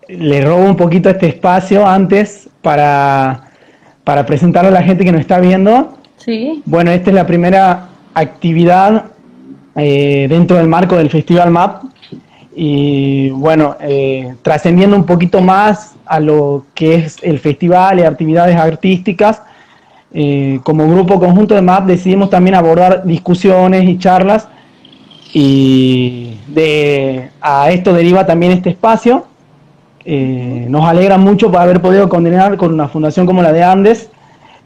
le robo un poquito este espacio antes para presentar a la gente que nos está viendo. Sí. Bueno, esta es la primera actividad dentro del marco del Festival MAP y bueno, trascendiendo un poquito más a lo que es el festival y actividades artísticas, como grupo conjunto de MAP decidimos también abordar discusiones y charlas y a esto deriva también este espacio. Nos alegra mucho por haber podido coordinar con una fundación como la de Andes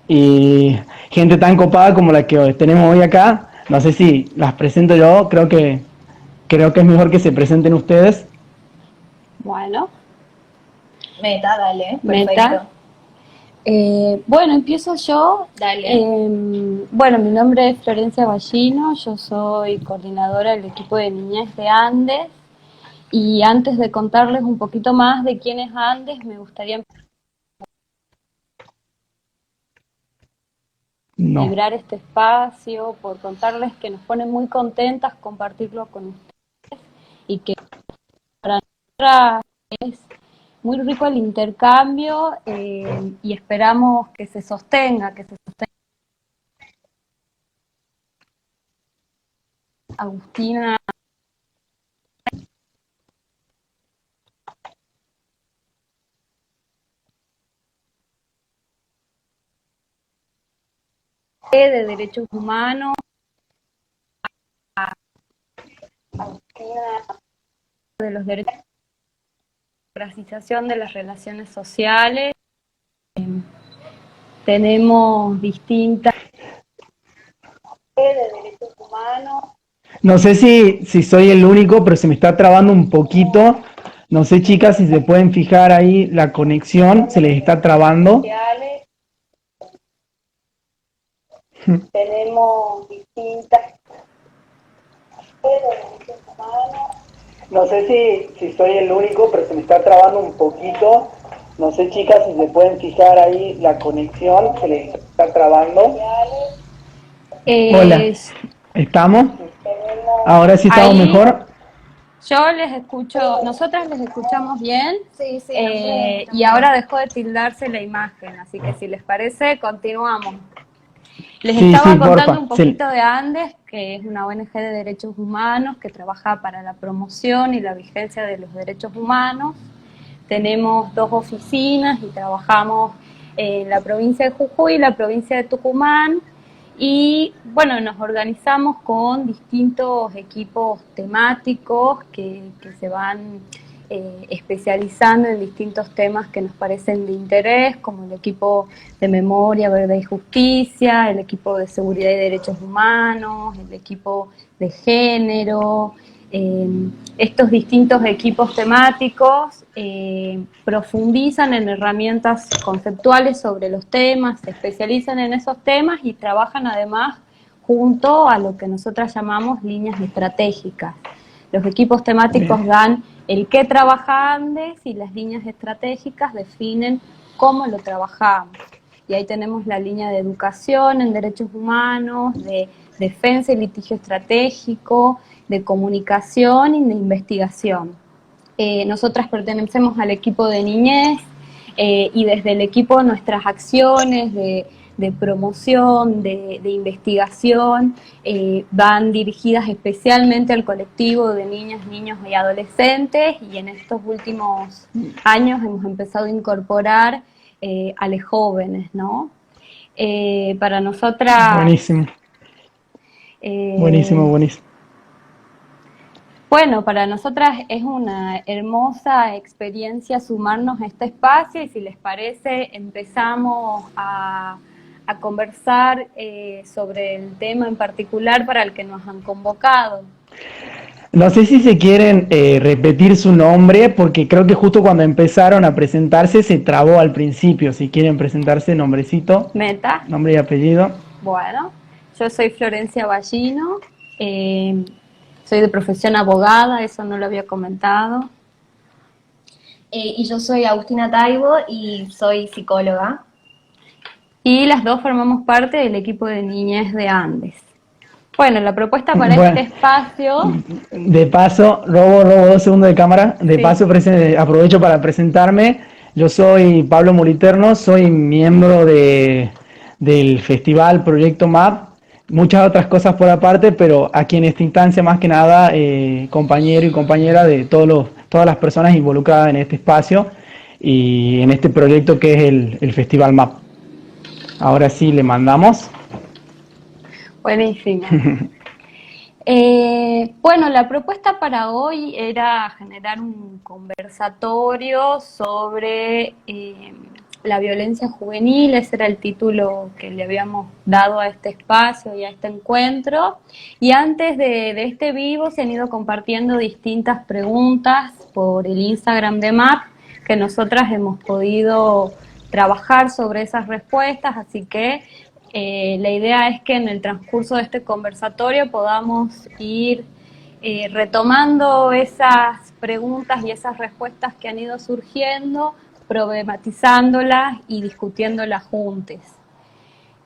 y gente tan copada como la que tenemos hoy acá. No sé si las presento yo, creo que es mejor que se presenten ustedes. Bueno, Meta, dale, Meta. perfecto. Bueno, empiezo yo. Dale. Bueno, mi nombre es Florencia Ballino, yo soy coordinadora del equipo de niñez de Andes y antes de contarles un poquito más de quién es Andes, me gustaría No. celebrar este espacio, por contarles que nos pone muy contentas compartirlo con ustedes y que para nosotras es muy rico el intercambio y esperamos que se sostenga, Agustina. De derechos humanos, de los derechos, de la democratización de las relaciones sociales. Tenemos distintas de derechos humanos. No sé si soy el único, pero se me está trabando un poquito. No sé, chicas, si se pueden fijar ahí la conexión, se les está trabando. Tenemos distintas de derechos humanos. No sé si soy el único, pero se me está trabando un poquito. No sé, chicas, si se pueden fijar ahí la conexión, se les está trabando. Hola, ¿estamos? Ahora sí estamos Ahí mejor. yo les escucho, nosotras les escuchamos bien, Sí, sí. y ahora dejó de tildarse la imagen, así que si les parece, continuamos. Les Sí, estaba sí, contando porfa. un poquito de Andes, que es una ONG de derechos humanos que trabaja para la promoción y la vigencia de los derechos humanos. Tenemos 2 oficinas y trabajamos en la provincia de Jujuy y la provincia de Tucumán. Y bueno, nos organizamos con distintos equipos temáticos que se van especializando en distintos temas que nos parecen de interés, como el equipo de memoria, verdad y justicia, el equipo de seguridad y derechos humanos, el equipo de género. Estos distintos equipos temáticos profundizan en herramientas conceptuales sobre los temas, se especializan en esos temas y trabajan además junto a lo que nosotras llamamos líneas estratégicas. Los equipos temáticos dan el qué trabaja Andes y las líneas estratégicas definen cómo lo trabajamos. Y ahí tenemos la línea de educación en derechos humanos, de defensa y litigio estratégico, de comunicación y de investigación. Nosotras pertenecemos al equipo de niñez y desde el equipo nuestras acciones de promoción, de investigación, van dirigidas especialmente al colectivo de niñas, niños y adolescentes y en estos últimos años hemos empezado a incorporar a los jóvenes, ¿no? Para nosotras... Buenísimo, buenísimo, Eh, buenísimo. Bueno, para nosotras es una hermosa experiencia sumarnos a este espacio y si les parece empezamos a conversar sobre el tema en particular para el que nos han convocado. No sé si se quieren repetir su nombre, porque creo que justo cuando empezaron a presentarse se trabó al principio. Si quieren presentarse, nombrecito, Meta, nombre y apellido. bueno, yo soy Florencia Ballino, eh, soy de profesión abogada, eso no lo había comentado. Y yo soy Agustina Taibo y soy psicóloga. Y las dos formamos parte del equipo de niñez de Andes. Bueno, la propuesta para Bueno, este espacio, de paso, robo 2 segundos de cámara. De sí. paso, aprovecho para presentarme. Yo soy Pablo Moliterno, soy miembro del festival Proyecto MAP. Muchas otras cosas por aparte, pero aquí en esta instancia, más que nada, compañero y compañera de todas las personas involucradas en este espacio y en este proyecto que es el Festival MAP. Ahora sí, le mandamos. Buenísimo. Bueno, la propuesta para hoy era generar un conversatorio sobre la violencia juvenil. Ese era el título que le habíamos dado a este espacio y a este encuentro. Y antes de este vivo se han ido compartiendo distintas preguntas por el Instagram de MAP, que nosotras hemos podido trabajar sobre esas respuestas, así que la idea es que en el transcurso de este conversatorio podamos ir retomando esas preguntas y esas respuestas que han ido surgiendo, problematizándolas y discutiéndolas juntas.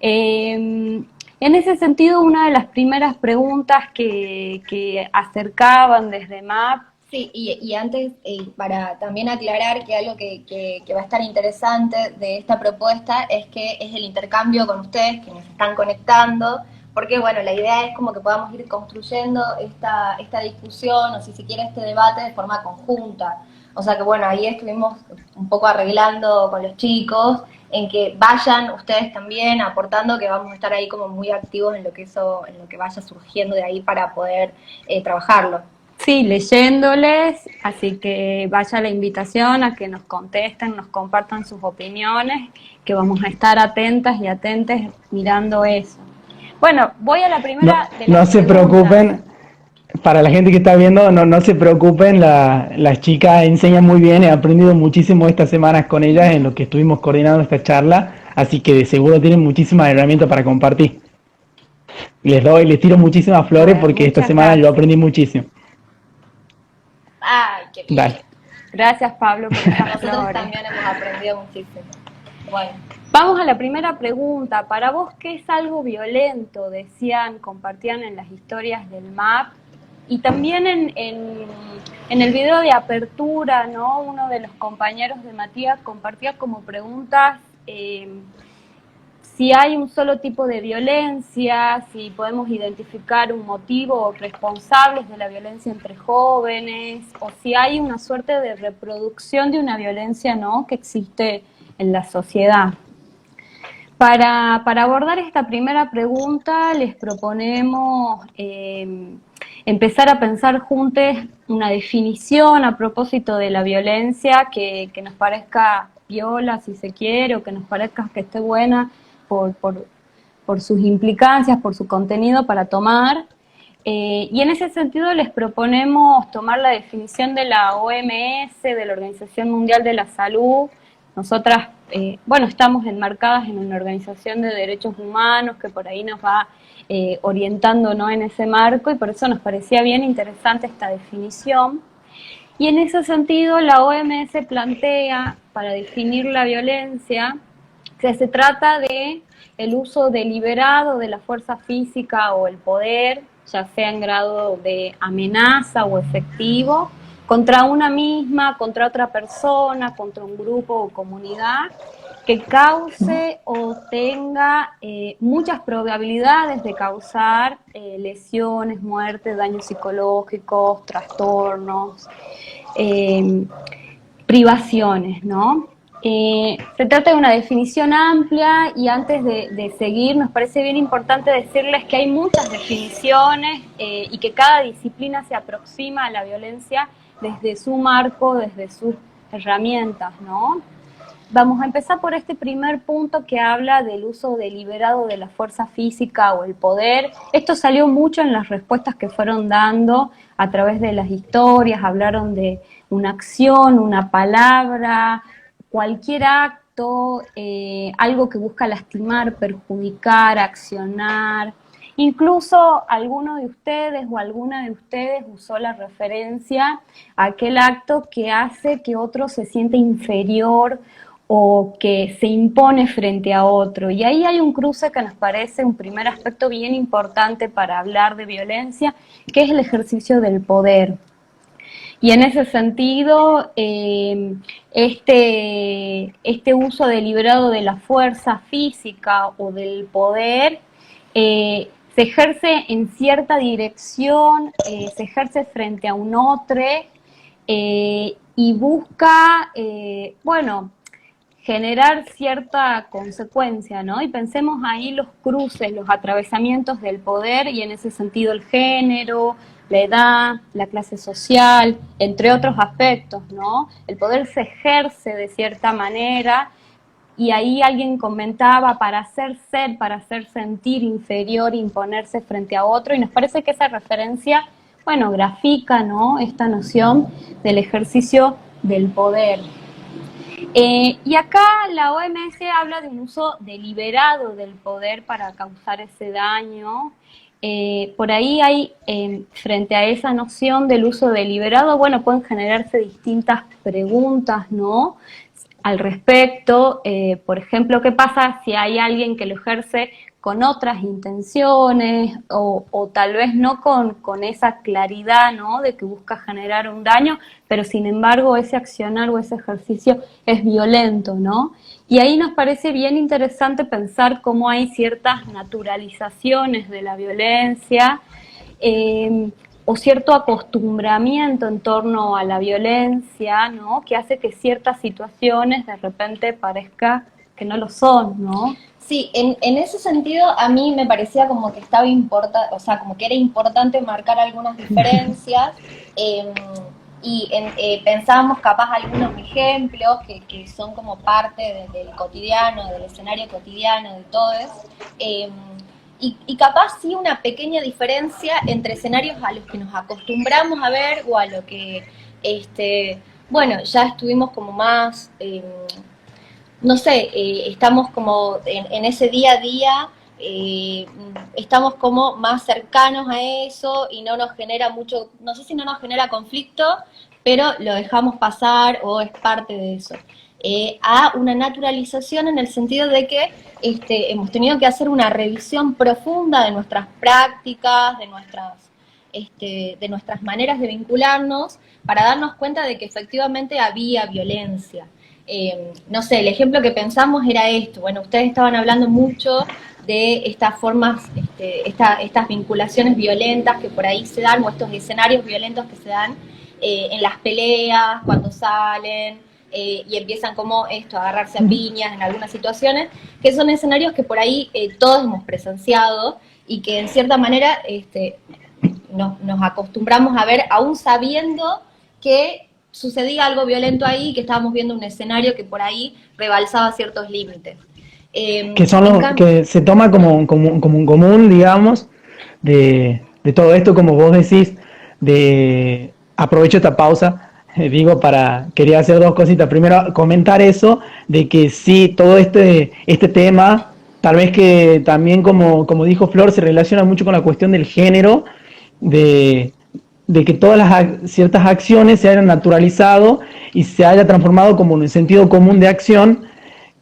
En ese sentido, una de las primeras preguntas que acercaban desde MAP. Sí, y antes, para también aclarar que algo que va a estar interesante de esta propuesta es que es el intercambio con ustedes que nos están conectando, porque bueno, la idea es como que podamos ir construyendo esta discusión o si se quiere este debate de forma conjunta. O sea que bueno, ahí estuvimos un poco arreglando con los chicos en que vayan ustedes también aportando, que vamos a estar ahí como muy activos en lo que vaya surgiendo de ahí para poder trabajarlo. Sí, leyéndoles, así que vaya la invitación a que nos contesten, nos compartan sus opiniones, que vamos a estar atentas y atentes mirando eso. Bueno, voy a la primera de las No se preguntas. preocupen, para la gente que está viendo, no se preocupen, las chicas enseñan muy bien, he aprendido muchísimo estas semanas con ellas en lo que estuvimos coordinando esta charla, así que de seguro tienen muchísimas herramientas para compartir. Les tiro muchísimas flores Bueno, porque esta muchas semana yo gracias. aprendí muchísimo. ¡Ay, qué lindo! Dale. Gracias, Pablo, por esas Nosotros flores. también hemos aprendido muchísimo. Bueno. Vamos a la primera pregunta. Para vos, ¿qué es algo violento? Decían, compartían en las historias del MAP. Y también en el video de apertura, ¿no? Uno de los compañeros de Matías compartía como preguntas si hay un solo tipo de violencia, si podemos identificar un motivo o responsables de la violencia entre jóvenes, o si hay una suerte de reproducción de una violencia, ¿no?, que existe en la sociedad. Para abordar esta primera pregunta les proponemos empezar a pensar juntos una definición a propósito de la violencia que nos parezca piola, si se quiere, o que nos parezca que esté buena por sus implicancias, por su contenido para tomar. Y en ese sentido les proponemos tomar la definición de la OMS, de la Organización Mundial de la Salud. Nosotras, bueno, estamos enmarcadas en una organización de derechos humanos que por ahí nos va orientando, ¿no?, en ese marco, y por eso nos parecía bien interesante esta definición. Y en ese sentido la OMS plantea, para definir la violencia, que se trata de el uso deliberado de la fuerza física o el poder, ya sea en grado de amenaza o efectivo, contra una misma, contra otra persona, contra un grupo o comunidad, que cause o tenga muchas probabilidades de causar lesiones, muertes, daños psicológicos, trastornos, privaciones, ¿no? Se trata de una definición amplia, y antes de seguir nos parece bien importante decirles que hay muchas definiciones y que cada disciplina se aproxima a la violencia desde su marco, desde sus herramientas, ¿no? Vamos a empezar por este primer punto que habla del uso deliberado de la fuerza física o el poder. Esto salió mucho en las respuestas que fueron dando a través de las historias. Hablaron de una acción, una palabra, cualquier acto, algo que busca lastimar, perjudicar, accionar. Incluso alguno de ustedes o alguna de ustedes usó la referencia a aquel acto que hace que otro se siente inferior o que se impone frente a otro. Y ahí hay un cruce que nos parece un primer aspecto bien importante para hablar de violencia, que es el ejercicio del poder. Y en ese sentido, este uso deliberado de la fuerza física o del poder se ejerce en cierta dirección, se ejerce frente a un otro y busca, bueno, generar cierta consecuencia, ¿no? Y pensemos ahí los cruces, los atravesamientos del poder y en ese sentido el género, la edad, la clase social, entre otros aspectos, ¿no? El poder se ejerce de cierta manera y ahí alguien comentaba para hacer ser, para hacer sentir inferior, imponerse frente a otro y nos parece que esa referencia, bueno, grafica, ¿no? Esta noción del ejercicio del poder. Y acá la OMS habla de un uso deliberado del poder para causar ese daño. Por ahí hay, frente a esa noción del uso deliberado, bueno, pueden generarse distintas preguntas, ¿no? Al respecto, por ejemplo, ¿qué pasa si hay alguien que lo ejerce con otras intenciones o tal vez no con esa claridad, ¿no? De que busca generar un daño, pero sin embargo ese accionar o ese ejercicio es violento, ¿no? Y ahí nos parece bien interesante pensar cómo hay ciertas naturalizaciones de la violencia, o cierto acostumbramiento en torno a la violencia, ¿no? Que hace que ciertas situaciones de repente parezca que no lo son, ¿no? Sí, en ese sentido a mí me parecía como que estaba o sea, como que era importante marcar algunas diferencias pensábamos capaz algunos ejemplos que son como parte del cotidiano, del escenario cotidiano de todos. Y capaz sí una pequeña diferencia entre escenarios a los que nos acostumbramos a ver o a lo que, bueno, ya estuvimos como más, no sé, estamos como en ese día a día, estamos como más cercanos a eso y no nos genera mucho, no sé si no nos genera conflicto, pero lo dejamos pasar o es parte de eso. A una naturalización en el sentido de que hemos tenido que hacer una revisión profunda de nuestras prácticas, de nuestras maneras de vincularnos, para darnos cuenta de que efectivamente había violencia. No sé, el ejemplo que pensamos era esto. Bueno, ustedes estaban hablando mucho de estas formas, estas vinculaciones violentas que por ahí se dan, o estos escenarios violentos que se dan en las peleas, cuando salen, y empiezan como esto, a agarrarse a piñas en algunas situaciones, que son escenarios que por ahí todos hemos presenciado y que en cierta manera nos acostumbramos a ver, aún sabiendo que sucedía algo violento ahí, que estábamos viendo un escenario que por ahí rebalsaba ciertos límites. Que son los que se toma como un común, digamos, de todo esto, como vos decís, aprovecho esta pausa, quería hacer dos cositas. Primero, comentar eso, de que sí, todo este tema, tal vez que también, como dijo Flor, se relaciona mucho con la cuestión del género, de que todas ciertas acciones se hayan naturalizado y se haya transformado como en un sentido común de acción,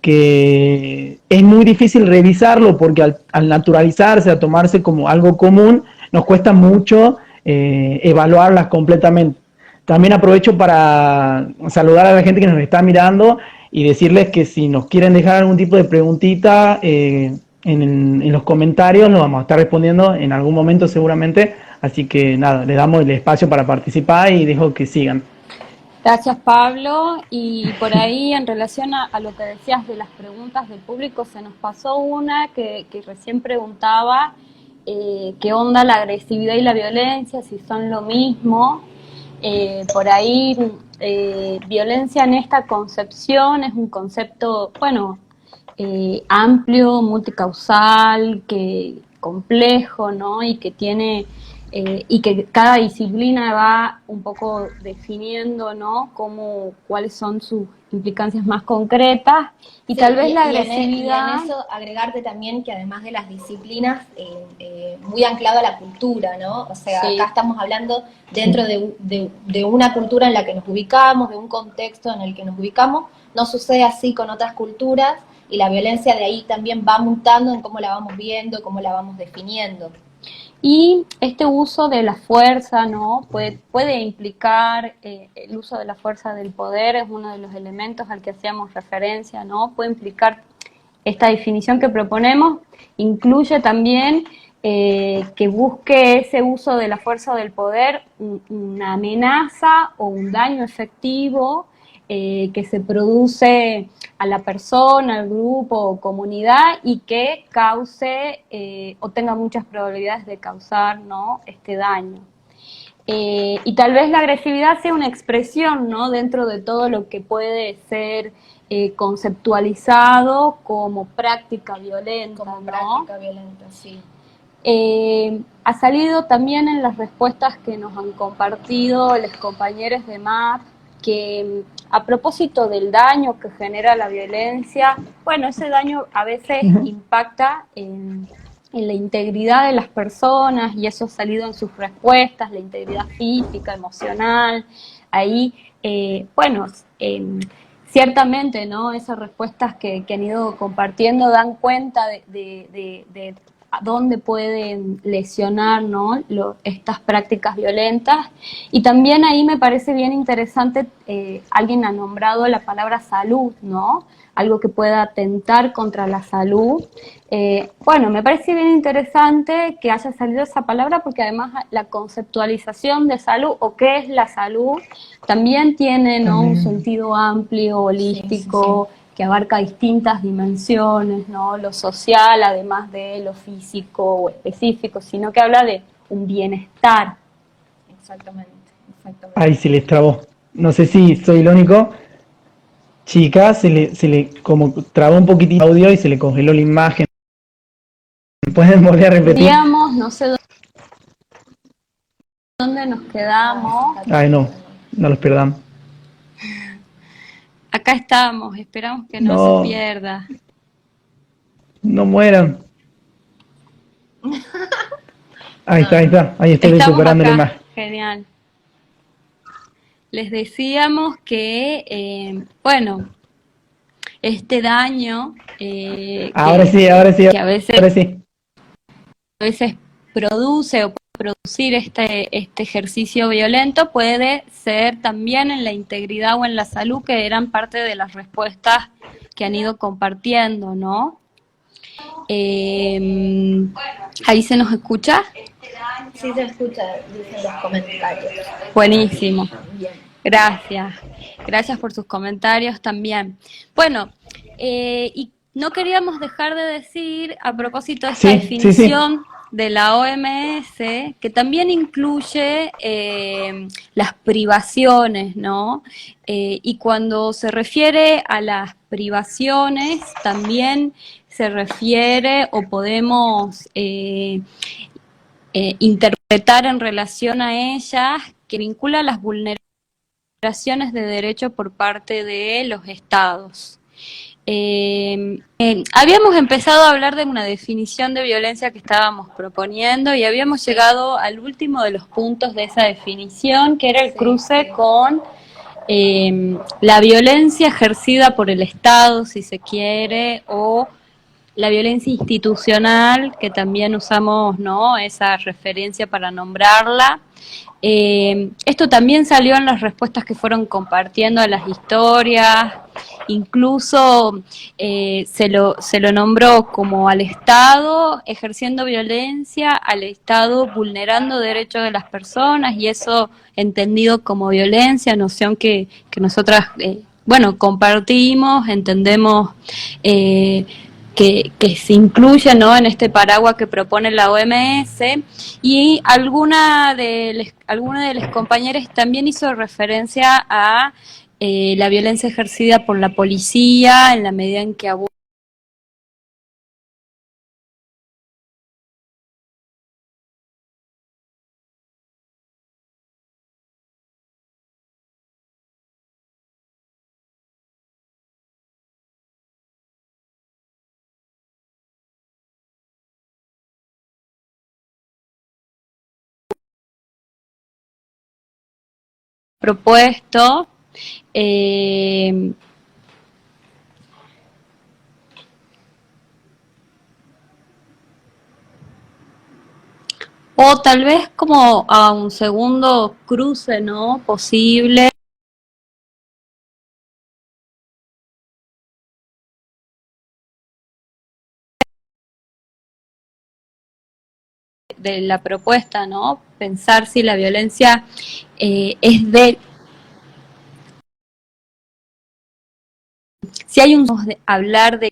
que es muy difícil revisarlo porque al naturalizarse, a tomarse como algo común, nos cuesta mucho evaluarlas completamente. También aprovecho para saludar a la gente que nos está mirando y decirles que si nos quieren dejar algún tipo de preguntita en los comentarios, lo vamos a estar respondiendo en algún momento seguramente. Así que nada, le damos el espacio para participar y dejo que sigan. Gracias, Pablo. Y por ahí, en relación a lo que decías de las preguntas del público, se nos pasó una que recién preguntaba qué onda la agresividad y la violencia, si son lo mismo. Por ahí, violencia en esta concepción es un concepto, bueno, amplio, multicausal, complejo, ¿no? Y que tiene y que cada disciplina va un poco definiendo, ¿no? Cuáles son sus implicancias más concretas y Sí, tal vez la y agresividad. en eso agregarte también que además de las disciplinas, muy anclado a la cultura, ¿no? O sea, Sí. acá estamos hablando dentro de una cultura en la que nos ubicamos, de un contexto en el que nos ubicamos, no sucede así con otras culturas y la violencia de ahí también va mutando en cómo la vamos viendo, cómo la vamos definiendo. Y este uso de la fuerza, ¿no? Puede implicar el uso de la fuerza del poder, es uno de los elementos al que hacíamos referencia, ¿no? Puede implicar esta definición que proponemos, incluye también que busque ese uso de la fuerza del poder una amenaza o un daño efectivo que se produce a la persona, al grupo o comunidad y que cause o tenga muchas probabilidades de causar, ¿no? Este daño. Y tal vez la agresividad sea una expresión, ¿no? Dentro de todo lo que puede ser conceptualizado como práctica violenta, Como ¿no? práctica violenta, sí. Ha salido también en las respuestas que nos han compartido los compañeros de MAP que a propósito del daño que genera la violencia, bueno, ese daño a veces impacta en la integridad de las personas y eso ha salido en sus respuestas, la integridad física, emocional, ahí, bueno, ciertamente, ¿no? Esas respuestas que han ido compartiendo dan cuenta de a dónde pueden lesionar, ¿no? Estas prácticas violentas. Y también ahí me parece bien interesante, alguien ha nombrado la palabra salud, ¿no? Algo que pueda atentar contra la salud. Bueno, me parece bien interesante que haya salido esa palabra porque además la conceptualización de salud o qué es la salud también tiene, ¿no? Un sentido amplio, holístico, sí, sí, sí, que abarca distintas dimensiones, ¿no? Lo social, además de lo físico o específico, sino que habla de un bienestar. Exactamente, exactamente. Ahí se les trabó. No sé si soy el único. Chica, se le como trabó un poquitito el audio y se le congeló la imagen. ¿Pueden volver a repetir? Digamos, no sé dónde nos quedamos. Ay, no, no los perdamos. Acá estamos, esperamos que no se No, pierda. no mueran. Ahí está, ahí No. está. Ahí estoy Estamos recuperando la acá, imagen. genial. Les decíamos que, bueno, este daño Ahora sí, ahora sí, que a ahora sí. veces produce o puede producir este ejercicio violento puede ser también en la integridad o en la salud, que eran parte de las respuestas que han ido compartiendo, ¿no? ¿Ahí se nos escucha? Sí se escucha, dicen los comentarios. Buenísimo. Bien. Gracias. Gracias por sus comentarios también. Bueno, y no queríamos dejar de decir, a propósito de esta Sí, sí, sí. definición de la OMS, que también incluye las privaciones, ¿no? Y cuando se refiere a las privaciones, también se refiere o podemos interpretar en relación a ellas que vincula las vulneraciones de derechos por parte de los estados. Habíamos empezado a hablar de una definición de violencia que estábamos proponiendo y habíamos llegado al último de los puntos de esa definición, que era el cruce con la violencia ejercida por el Estado, si se quiere, o la violencia institucional, que también usamos, ¿no?, esa referencia para nombrarla. Esto también salió en las respuestas que fueron compartiendo a las historias, incluso se lo nombró como al Estado ejerciendo violencia, al Estado vulnerando derechos de las personas, y eso entendido como violencia, noción que nosotras, bueno, compartimos, entendemos que se incluye, ¿no?, en este paraguas que propone la OMS, y alguna de los compañeros también hizo referencia a la violencia ejercida por la policía en la medida en que abusa propuesto. O tal vez como a un segundo cruce, ¿no? Posible de la propuesta, ¿no? Pensar si la violencia es de... Si hay un... hablar de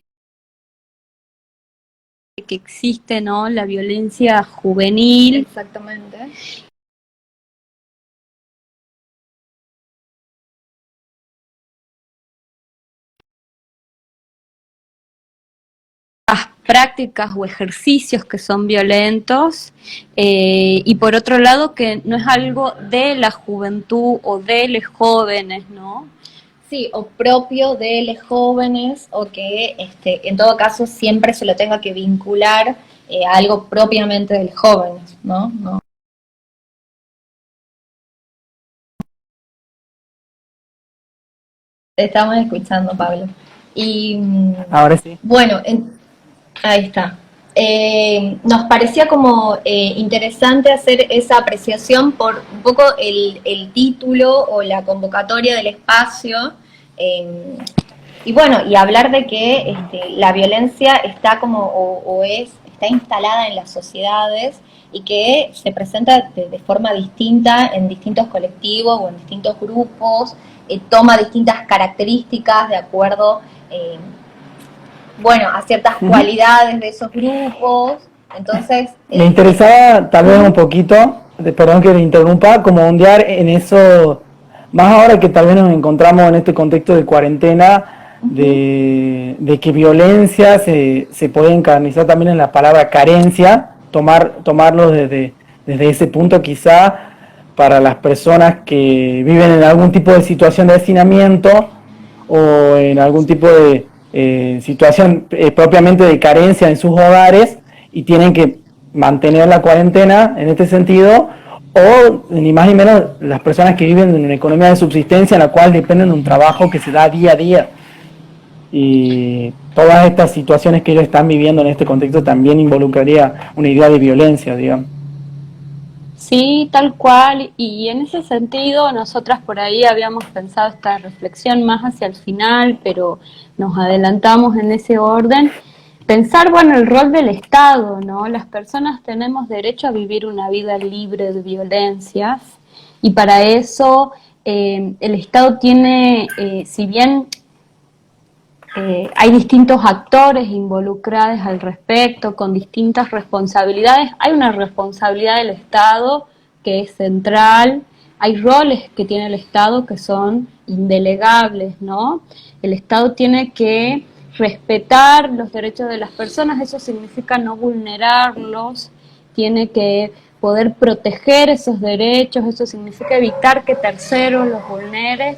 que existe, ¿no? La violencia juvenil. Exactamente. Prácticas o ejercicios que son violentos, y por otro lado que no es algo de la juventud o de los jóvenes, ¿no? Sí, o propio de los jóvenes, o que en todo caso siempre se lo tenga que vincular a algo propiamente de los jóvenes, ¿no? ¿No? Te estamos escuchando, Pablo. Y Ahora sí. bueno, ahí está. Nos parecía como interesante hacer esa apreciación por un poco el título o la convocatoria del espacio, y bueno, y hablar de que la violencia está como está instalada en las sociedades y que se presenta de forma distinta en distintos colectivos o en distintos grupos, toma distintas características de acuerdo a ciertas cualidades de esos grupos. Entonces, me interesaba tal vez un poquito, perdón que le interrumpa, como ondear en eso, más ahora que tal vez nos encontramos en este contexto de cuarentena, de que violencia se puede encarnizar también en la palabra carencia, tomarlo desde ese punto quizá para las personas que viven en algún tipo de situación de hacinamiento o en algún tipo de situación propiamente de carencia en sus hogares y tienen que mantener la cuarentena en este sentido, o ni más ni menos las personas que viven en una economía de subsistencia en la cual dependen de un trabajo que se da día a día. Y todas estas situaciones que ellos están viviendo en este contexto también involucraría una idea de violencia, digamos. Sí, tal cual, y en ese sentido nosotras por ahí habíamos pensado esta reflexión más hacia el final, pero nos adelantamos en ese orden. Pensar, bueno, el rol del Estado, ¿no? Las personas tenemos derecho a vivir una vida libre de violencias y para eso el Estado tiene, si bien hay distintos actores involucrados al respecto, con distintas responsabilidades. Hay una responsabilidad del Estado que es central, hay roles que tiene el Estado que son indelegables, ¿no? El Estado tiene que respetar los derechos de las personas, eso significa no vulnerarlos, tiene que poder proteger esos derechos, eso significa evitar que terceros los vulneren,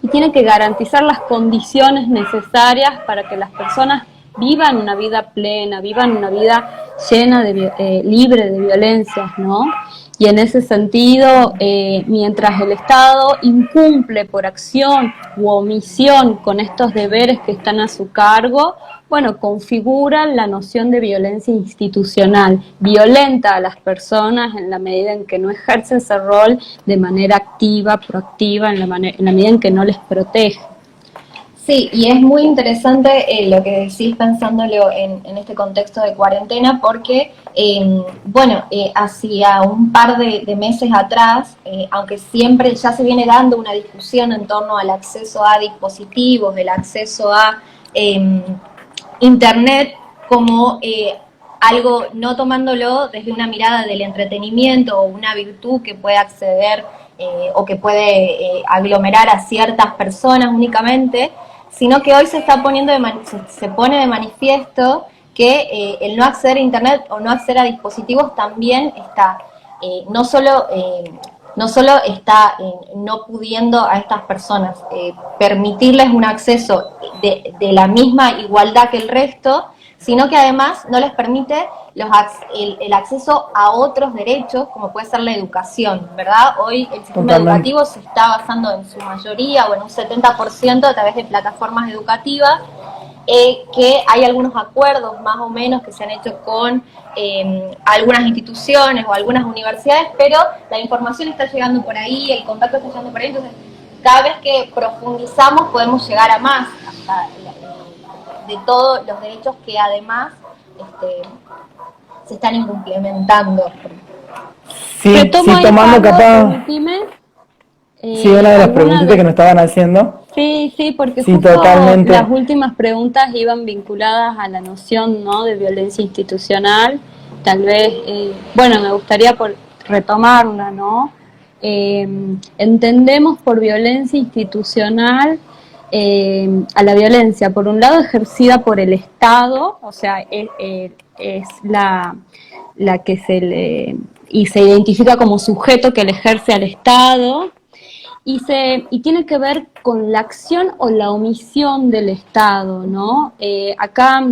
y tiene que garantizar las condiciones necesarias para que las personas vivan una vida plena, vivan una vida llena de libre de violencias, ¿no? Y en ese sentido, mientras el Estado incumple por acción u omisión con estos deberes que están a su cargo, bueno, configura la noción de violencia institucional, violenta a las personas en la medida en que no ejerce ese rol de manera activa, proactiva, en la medida en que no les protege. Sí, y es muy interesante lo que decís pensándolo en este contexto de cuarentena, porque, hacia un par de meses atrás, aunque siempre ya se viene dando una discusión en torno al acceso a dispositivos, el acceso a Internet como algo, no tomándolo desde una mirada del entretenimiento o una virtud que puede acceder o que puede aglomerar a ciertas personas únicamente, sino que hoy se está poniendo se pone de manifiesto que el no acceder a Internet o no acceder a dispositivos también está no solo está no pudiendo a estas personas permitirles un acceso de la misma igualdad que el resto, sino que además no les permite el acceso a otros derechos, como puede ser la educación, ¿verdad? Hoy el sistema educativo se está basando en su mayoría o en un 70% a través de plataformas educativas, que hay algunos acuerdos más o menos que se han hecho con algunas instituciones o algunas universidades, pero la información está llegando por ahí, el contacto está llegando por ahí, entonces cada vez que profundizamos podemos llegar a más, hasta de todos los derechos que además se están implementando. Sí, tomando capaz... Sí, una de las preguntitas que nos estaban haciendo. Sí, porque sí, justo totalmente. Las últimas preguntas iban vinculadas a la noción, ¿no?, de violencia institucional. Tal vez, me gustaría retomarla, ¿no? Entendemos por violencia institucional a la violencia, por un lado, ejercida por el Estado, o sea, es la que se identifica como sujeto que le ejerce al Estado, y tiene que ver con la acción o la omisión del Estado, ¿no? Acá,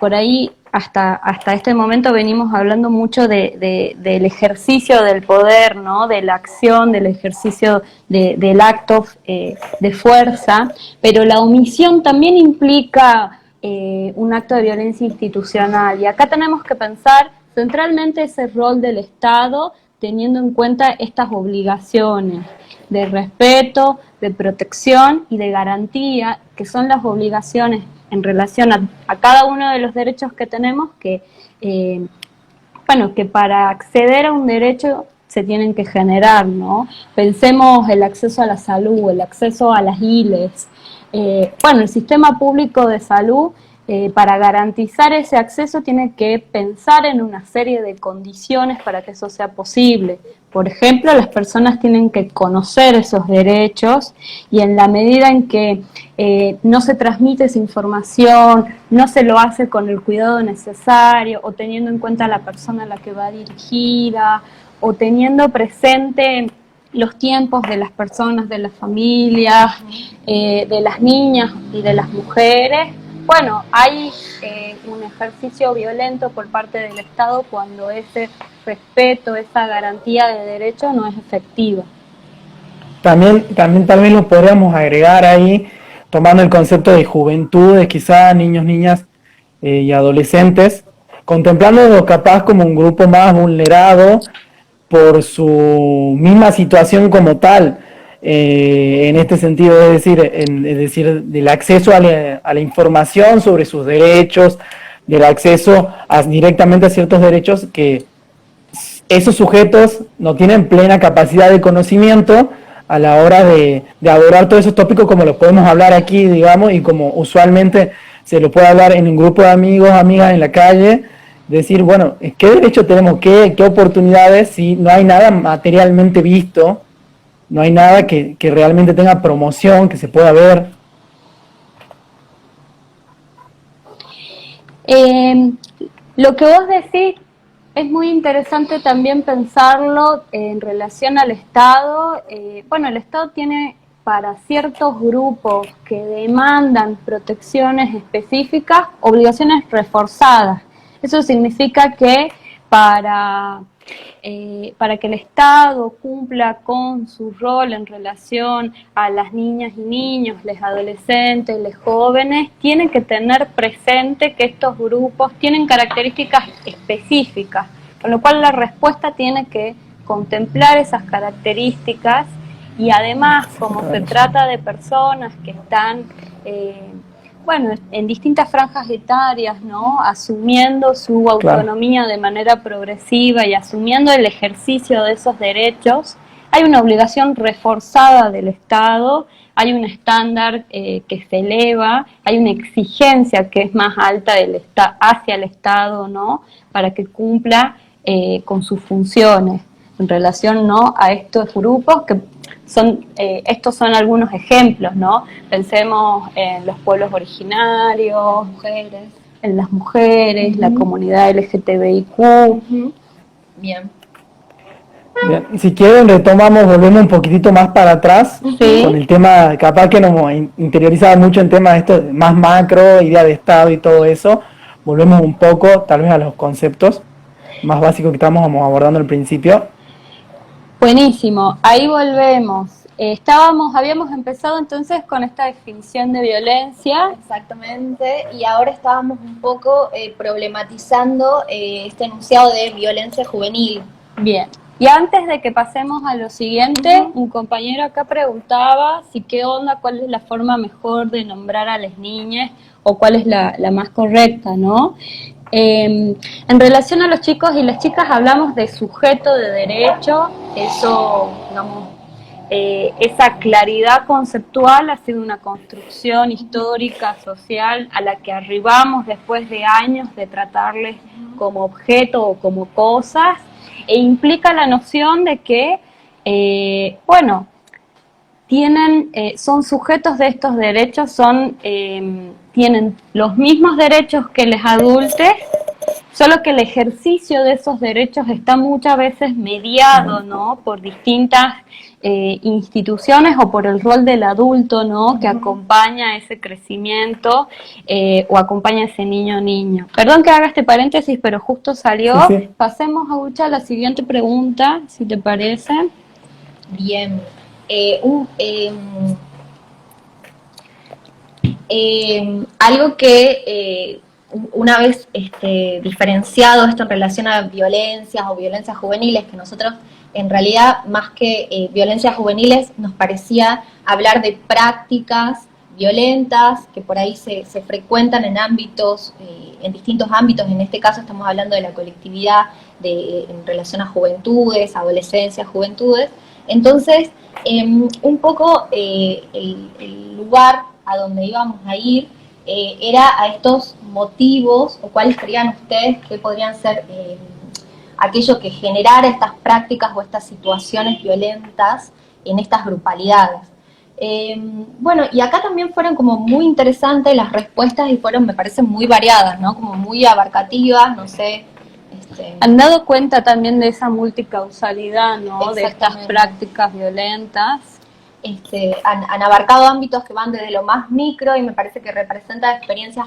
por ahí, hasta este momento venimos hablando mucho del ejercicio del poder, ¿no?, de la acción, del ejercicio del acto de fuerza, pero la omisión también implica un acto de violencia institucional, y acá tenemos que pensar centralmente ese rol del Estado, teniendo en cuenta estas obligaciones de respeto, de protección y de garantía, que son las obligaciones en relación a cada uno de los derechos que tenemos, que para acceder a un derecho se tienen que generar, ¿no? Pensemos el acceso a la salud, el acceso a las ILES. El sistema público de salud, para garantizar ese acceso, tiene que pensar en una serie de condiciones para que eso sea posible. Por ejemplo, las personas tienen que conocer esos derechos, y en la medida en que no se transmite esa información, no se lo hace con el cuidado necesario, o teniendo en cuenta a la persona a la que va dirigida, o teniendo presente los tiempos de las personas, de las familias, de las niñas y de las mujeres, hay un ejercicio violento por parte del Estado cuando ese respeto, esa garantía de derecho no es efectiva. También tal vez lo podríamos agregar ahí, tomando el concepto de juventudes, quizás niños, niñas y adolescentes, contemplando capaz como un grupo más vulnerado por su misma situación como tal, en este sentido, es decir, del acceso a la información sobre sus derechos, del acceso directamente a ciertos derechos que esos sujetos no tienen plena capacidad de conocimiento a la hora de abordar todos esos tópicos, como los podemos hablar aquí, digamos, y como usualmente se lo puede hablar en un grupo de amigos, amigas en la calle. Decir, ¿qué derecho tenemos? ¿Qué oportunidades? Si no hay nada materialmente visto, no hay nada que realmente tenga promoción, que se pueda ver. Lo que vos decís es muy interesante también pensarlo en relación al Estado. El Estado tiene para ciertos grupos que demandan protecciones específicas, obligaciones reforzadas. Eso significa que para que el Estado cumpla con su rol en relación a las niñas y niños, los adolescentes, los jóvenes, tiene que tener presente que estos grupos tienen características específicas, con lo cual la respuesta tiene que contemplar esas características, y además, como se trata de personas que están en distintas franjas etarias, ¿no?, asumiendo su autonomía de manera progresiva y asumiendo el ejercicio de esos derechos, hay una obligación reforzada del Estado, hay un estándar que se eleva, hay una exigencia que es más alta hacia el Estado, ¿no?, para que cumpla con sus funciones en relación, ¿no?, a estos grupos que estos son algunos ejemplos, ¿no? Pensemos en los pueblos originarios, en las mujeres, la comunidad LGTBIQ. Bien. Si quieren volvemos un poquitito más para atrás, con el tema, capaz que nos interiorizaba mucho en temas de esto más macro, idea de Estado y todo eso, volvemos un poco tal vez a los conceptos más básicos que estábamos abordando al principio. Buenísimo, ahí volvemos. Habíamos empezado entonces con esta definición de violencia. Exactamente, y ahora estábamos un poco problematizando este enunciado de violencia juvenil. Bien, y antes de que pasemos a lo siguiente, un compañero acá preguntaba si qué onda, cuál es la forma mejor de nombrar a las niñas o cuál es la más correcta, ¿no? En relación a los chicos y las chicas hablamos de sujeto de derecho, eso, digamos, esa claridad conceptual ha sido una construcción histórica, social, a la que arribamos después de años de tratarles como objeto o como cosas, e implica la noción de que, son sujetos de estos derechos, tienen los mismos derechos que los adultos, solo que el ejercicio de esos derechos está muchas veces mediado, ¿no?, por distintas instituciones o por el rol del adulto, ¿no?, que acompaña ese crecimiento o acompaña a ese niño o niña. Perdón que haga este paréntesis, pero justo salió. Sí. Pasemos, Aucha, a la siguiente pregunta, si te parece. Bien. Algo que una vez diferenciado esto en relación a violencias o violencias juveniles, que nosotros en realidad más que violencias juveniles nos parecía hablar de prácticas violentas que por ahí se frecuentan en ámbitos, en distintos ámbitos. En este caso estamos hablando de la colectividad en relación a juventudes, adolescencias, juventudes. Entonces, un poco el lugar a donde íbamos a ir era a estos motivos, o cuáles creían ustedes que podrían ser aquello que generara estas prácticas o estas situaciones violentas en estas grupalidades. Y acá también fueron como muy interesantes las respuestas y fueron, me parecen, muy variadas, ¿no? Como muy abarcativas, no sé. Han dado cuenta también de esa multicausalidad, ¿no?, de estas prácticas violentas. Han abarcado ámbitos que van desde lo más micro y me parece que representan experiencias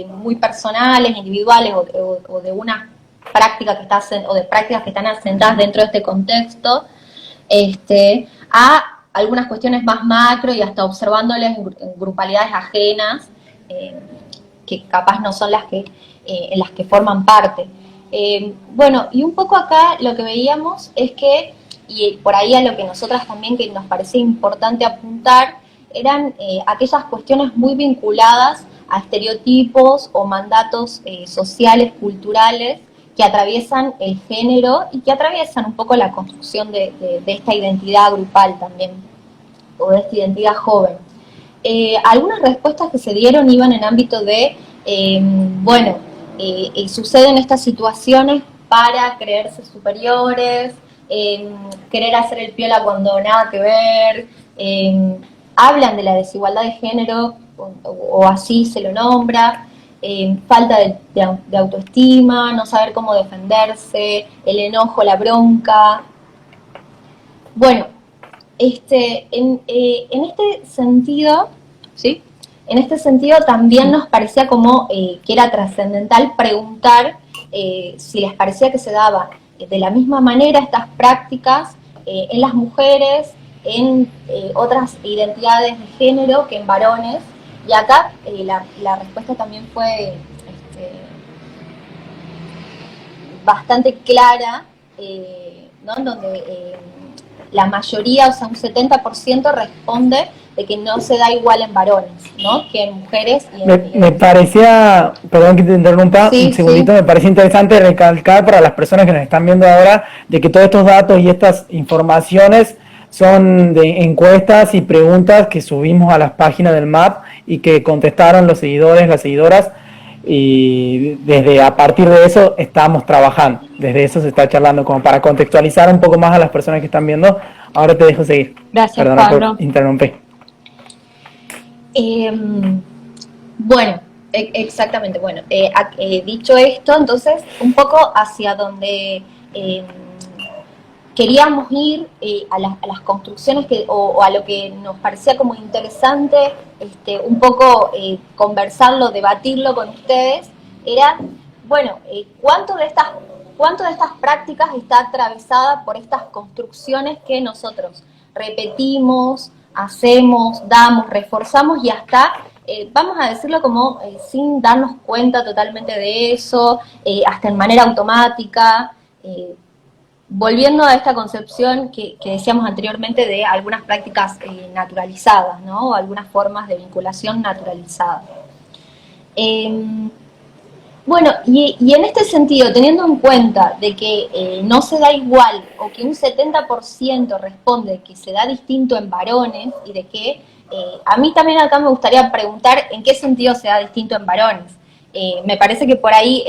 muy personales, individuales o de una práctica o de prácticas que están asentadas dentro de este contexto, a algunas cuestiones más macro y hasta observándoles grupalidades ajenas que capaz no son las que en las que forman parte. Y un poco acá lo que veíamos es que, y por ahí a lo que nosotras también que nos parecía importante apuntar, eran aquellas cuestiones muy vinculadas a estereotipos o mandatos sociales, culturales, que atraviesan el género y que atraviesan un poco la construcción de esta identidad grupal también, o de esta identidad joven. Algunas respuestas que se dieron iban en ámbito de, suceden estas situaciones para creerse superiores, querer hacer el piola cuando nada que ver, hablan de la desigualdad de género, o así se lo nombra, falta de autoestima, no saber cómo defenderse, el enojo, la bronca. Bueno, en este sentido, ¿sí? En este sentido también nos parecía como que era trascendental preguntar si les parecía que se daba de la misma manera estas prácticas en las mujeres, en otras identidades de género que en varones. Y acá la respuesta también fue bastante clara, ¿no? Donde la mayoría, o sea, un 70% responde de que no se da igual en varones, ¿no?, que en mujeres. Y me parecía, perdón que te interrumpa, un segundito, sí. Me parecía interesante recalcar para las personas que nos están viendo ahora de que todos estos datos y estas informaciones son de encuestas y preguntas que subimos a las páginas del MAP y que contestaron los seguidores, las seguidoras, y desde a partir de eso estamos trabajando, desde eso se está charlando, como para contextualizar un poco más a las personas que están viendo. Ahora te dejo seguir. Gracias, perdona Pablo. Por interrumpir. Exactamente, dicho esto, entonces, un poco hacia donde queríamos ir a las construcciones o a lo que nos parecía como interesante, un poco conversarlo, debatirlo con ustedes, era, bueno, ¿cuánto de estas prácticas está atravesada por estas construcciones que nosotros repetimos, hacemos, damos, reforzamos y hasta, vamos a decirlo como sin darnos cuenta totalmente de eso, hasta en manera automática, volviendo a esta concepción que decíamos anteriormente de algunas prácticas naturalizadas, ¿no? O algunas formas de vinculación naturalizadas. Bueno, y en este sentido, teniendo en cuenta de que no se da igual o que un 70% responde que se da distinto en varones y de que a mí también acá me gustaría preguntar en qué sentido se da distinto en varones. Me parece que por ahí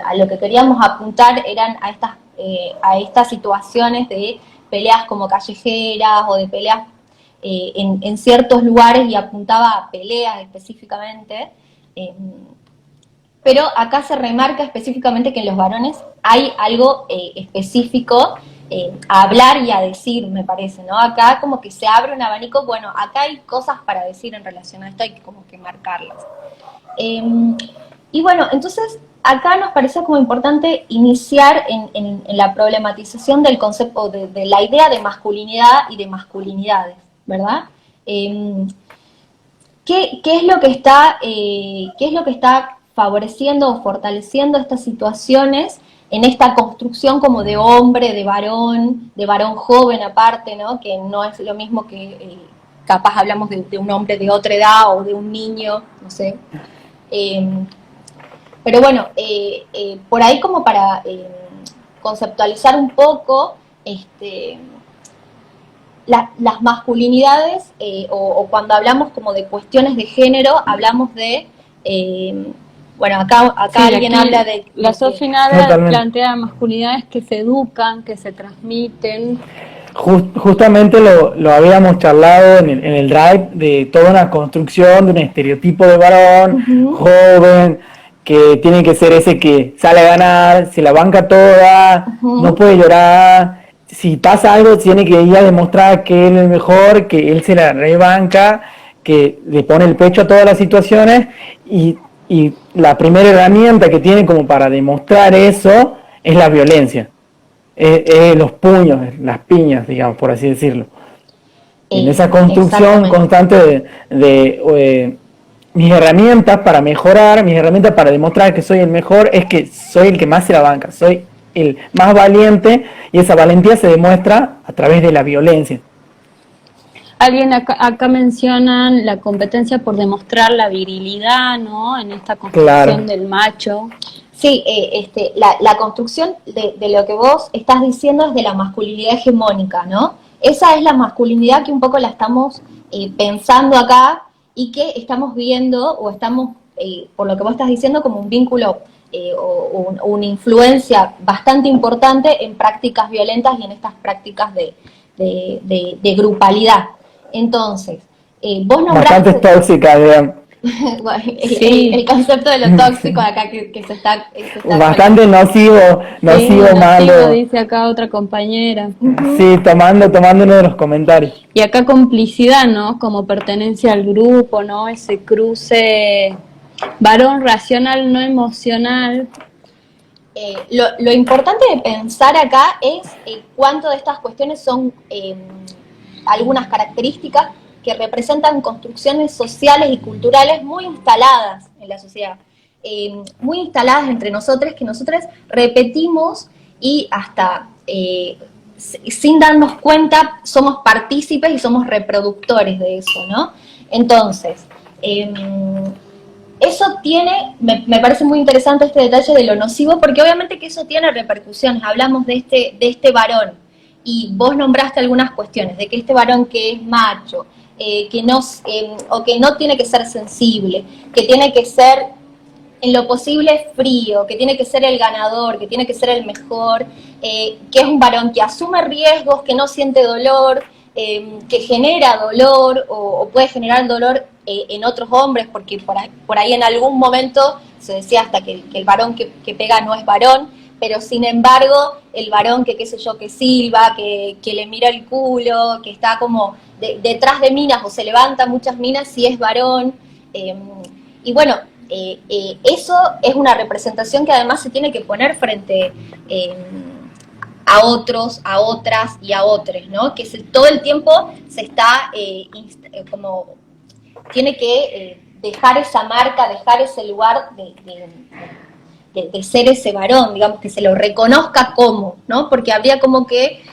a lo que queríamos apuntar eran a estas situaciones de peleas como callejeras o de peleas en ciertos lugares y apuntaba a peleas específicamente. Pero acá se remarca específicamente que en los varones hay algo específico a hablar y a decir, me parece, ¿no? Acá como que se abre un abanico, bueno, acá hay cosas para decir en relación a esto, hay que como que marcarlas. Y bueno, entonces acá nos pareció como importante iniciar en la problematización del concepto, de la idea de masculinidad y de masculinidades, ¿verdad? ¿Qué es lo que está favoreciendo o fortaleciendo estas situaciones en esta construcción como de hombre, de varón joven aparte, ¿no? Que no es lo mismo que capaz hablamos de un hombre de otra edad o de un niño, no sé. Pero bueno, por ahí como para conceptualizar un poco las masculinidades o cuando hablamos como de cuestiones de género, hablamos de... bueno, acá sí, alguien habla de... La Sofi Nada plantea masculinidades que se educan, que se transmiten. Justamente lo habíamos charlado en el Drive de toda una construcción de un estereotipo de varón, joven, que tiene que ser ese que sale a ganar, se la banca toda, no puede llorar, si pasa algo tiene que ir a demostrar que él es el mejor, que él se la rebanca, que le pone el pecho a todas las situaciones y la primera herramienta que tiene como para demostrar eso es la violencia. Los puños, las piñas, digamos, por así decirlo. En esa construcción constante de mis herramientas para mejorar, mis herramientas para demostrar que soy el mejor, es que soy el que más se la banca, soy el más valiente, y esa valentía se demuestra a través de la violencia. Alguien acá mencionan la competencia por demostrar la virilidad, ¿no? En esta construcción del macho. Sí, la construcción de lo que vos estás diciendo es de la masculinidad hegemónica, ¿no? Esa es la masculinidad que un poco la estamos pensando acá y que estamos viendo o estamos, por lo que vos estás diciendo, como un vínculo o una influencia bastante importante en prácticas violentas y en estas prácticas de grupalidad. Entonces, vos nombraste... Bastante tóxica, digamos. Sí. El concepto de lo tóxico acá que se está bastante nocivo, malo. Dice acá otra compañera. Sí, tomando uno de los comentarios. Y acá complicidad, ¿no? Como pertenencia al grupo, ¿no? Ese cruce varón racional, no emocional. Lo importante de pensar acá es cuánto de estas cuestiones son algunas características que representan construcciones sociales y culturales muy instaladas en la sociedad, muy instaladas entre nosotros, que nosotros repetimos y hasta sin darnos cuenta somos partícipes y somos reproductores de eso, ¿no? Entonces, eso tiene, me parece muy interesante este detalle de lo nocivo, porque obviamente que eso tiene repercusiones. Hablamos de este varón, y vos nombraste algunas cuestiones, de que este varón que es macho, o que no tiene que ser sensible, que tiene que ser en lo posible frío, que tiene que ser el ganador, que tiene que ser el mejor, que es un varón que asume riesgos, que no siente dolor, que genera dolor o puede generar dolor en otros hombres, porque por ahí en algún momento se decía hasta que el varón que pega no es varón, pero sin embargo el varón que qué sé yo, que silba, que le mira el culo, que está como detrás de minas o se levanta muchas minas, sí es varón. Y bueno, eso es una representación que además se tiene que poner frente a otros, a otras y a otros, ¿no? Que todo el tiempo se está como tiene que dejar esa marca, dejar ese lugar de ser ese varón, digamos, que se lo reconozca como, ¿no? Porque habría como que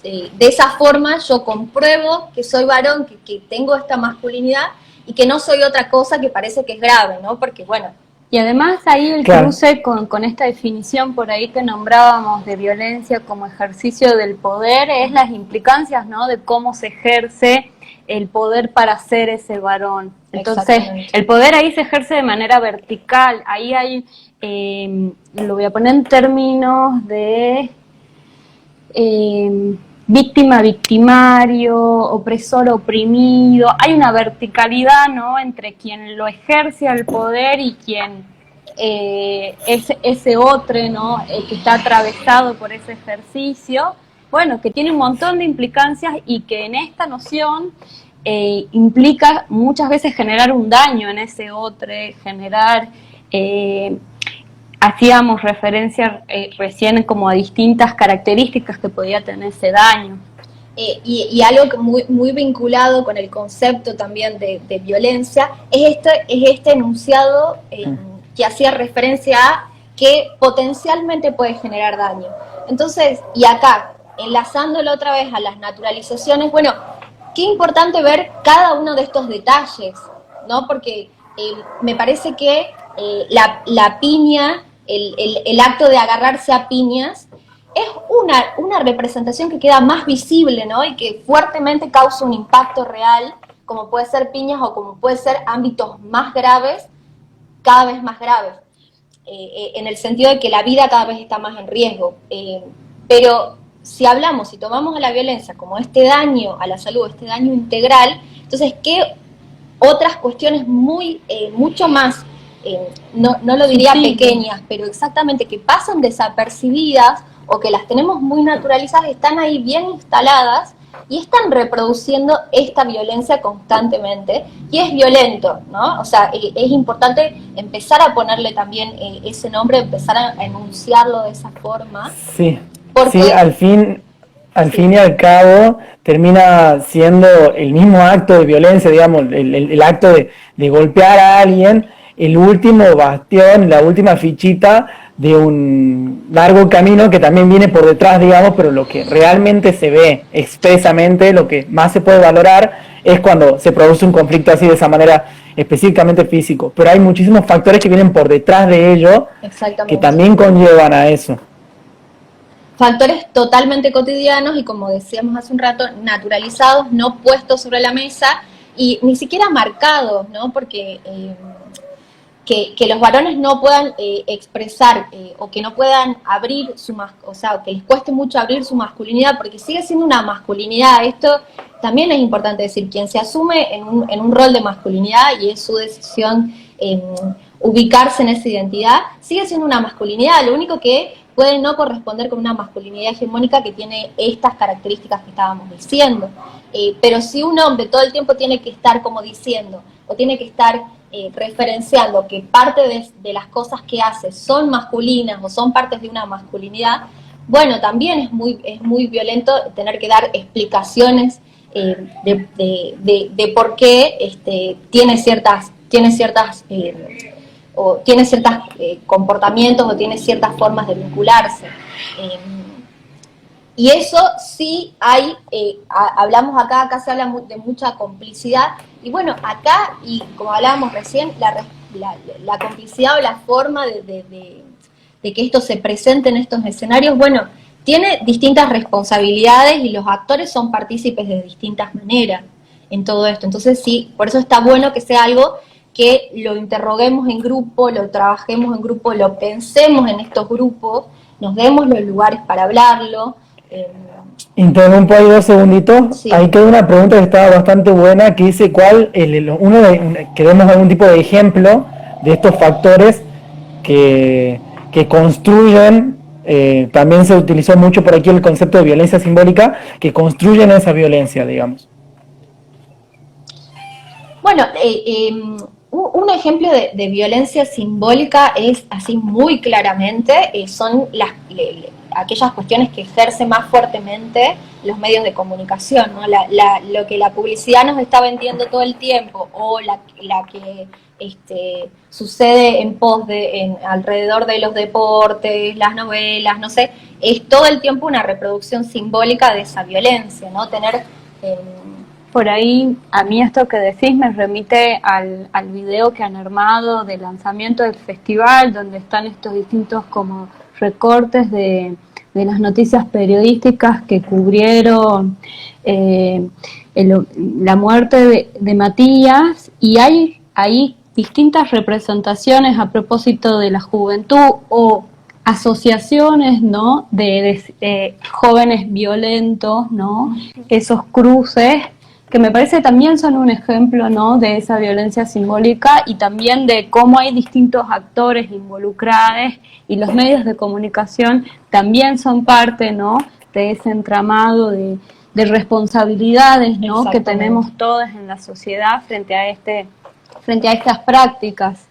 de esa forma yo compruebo que soy varón, que tengo esta masculinidad y que no soy otra cosa que parece que es grave, ¿no? Porque, bueno. Y además ahí el cruce con esta definición por ahí que nombrábamos de violencia como ejercicio del poder es las implicancias, ¿no? De cómo se ejerce el poder para ser ese varón. Entonces, el poder ahí se ejerce de manera vertical. Ahí hay, lo voy a poner en términos de víctima, victimario, opresor, oprimido. Hay una verticalidad, ¿no? Entre quien lo ejerce al poder y quien ese otro, ¿no? Que está atravesado por ese ejercicio. Bueno, que tiene un montón de implicancias y que en esta noción implica muchas veces generar un daño en ese otro, generar, hacíamos referencia recién como a distintas características que podía tener ese daño. Y algo que muy vinculado con el concepto también de violencia es este enunciado que hacía referencia a que potencialmente puede generar daño. Entonces, y acá, enlazándolo otra vez a las naturalizaciones, bueno, qué importante ver cada uno de estos detalles, ¿no? Porque me parece que la piña, el acto de agarrarse a piñas, es una representación que queda más visible, ¿no? Y que fuertemente causa un impacto real, como puede ser piñas o como puede ser ámbitos más graves, cada vez más graves, en el sentido de que la vida cada vez está más en riesgo. Pero si hablamos, si tomamos a la violencia como este daño a la salud, este daño integral, entonces, ¿qué otras cuestiones mucho más, no lo diría pequeñas, pero exactamente que pasan desapercibidas o que las tenemos muy naturalizadas, están ahí bien instaladas y están reproduciendo esta violencia constantemente y es violento, ¿no? O sea, es importante empezar a ponerle también ese nombre, empezar a enunciarlo de esa forma. Sí, sí, al fin y al cabo termina siendo el mismo acto de violencia, digamos, el acto de golpear a alguien, el último bastión, la última fichita de un largo camino que también viene por detrás, digamos, pero lo que realmente se ve expresamente, lo que más se puede valorar es cuando se produce un conflicto así de esa manera específicamente físico, pero hay muchísimos factores que vienen por detrás de ello que también conllevan a eso. Factores totalmente cotidianos y, como decíamos hace un rato, naturalizados, no puestos sobre la mesa y ni siquiera marcados, ¿no? Porque que los varones no puedan expresar o que no puedan abrir o sea, que les cueste mucho abrir su masculinidad, porque sigue siendo una masculinidad. Esto también es importante decir, quien se asume en un rol de masculinidad y es su decisión ubicarse en esa identidad, sigue siendo una masculinidad, lo único que puede no corresponder con una masculinidad hegemónica que tiene estas características que estábamos diciendo. Pero si un hombre todo el tiempo tiene que estar como diciendo, o tiene que estar referenciando que parte de las cosas que hace son masculinas o son partes de una masculinidad, bueno, también es muy violento tener que dar explicaciones de por qué tiene ciertas comportamientos o tiene ciertas formas de vincularse. Y eso sí hay, hablamos acá se habla de mucha complicidad, y bueno, acá, y como hablábamos recién, la complicidad o la forma de que esto se presente en estos escenarios, bueno, tiene distintas responsabilidades y los actores son partícipes de distintas maneras en todo esto. Entonces sí, por eso está bueno que sea algo que lo interroguemos en grupo, lo trabajemos en grupo, lo pensemos en estos grupos, nos demos los lugares para hablarlo. Interrumpo ahí 2 segunditos. Sí. Ahí queda una pregunta que estaba bastante buena, que dice queremos algún tipo de ejemplo de estos factores que construyen, también se utilizó mucho por aquí el concepto de violencia simbólica, que construyen esa violencia, digamos. Bueno, un ejemplo de violencia simbólica es así muy claramente, son aquellas cuestiones que ejercen más fuertemente los medios de comunicación, ¿no? Lo que la publicidad nos está vendiendo todo el tiempo, o la que sucede alrededor de los deportes, las novelas, no sé, es todo el tiempo una reproducción simbólica de esa violencia, ¿no? Por ahí, a mí esto que decís me remite al video que han armado de lanzamiento del festival, donde están estos distintos como recortes de las noticias periodísticas que cubrieron la muerte de Matías, y hay ahí distintas representaciones a propósito de la juventud o asociaciones, ¿no?, de jóvenes violentos, ¿no?, esos cruces que me parece también son un ejemplo, ¿no?, de esa violencia simbólica, y también de cómo hay distintos actores involucrados, y los medios de comunicación también son parte, ¿no?, de ese entramado de responsabilidades, ¿no?, que tenemos todos en la sociedad frente a estas prácticas.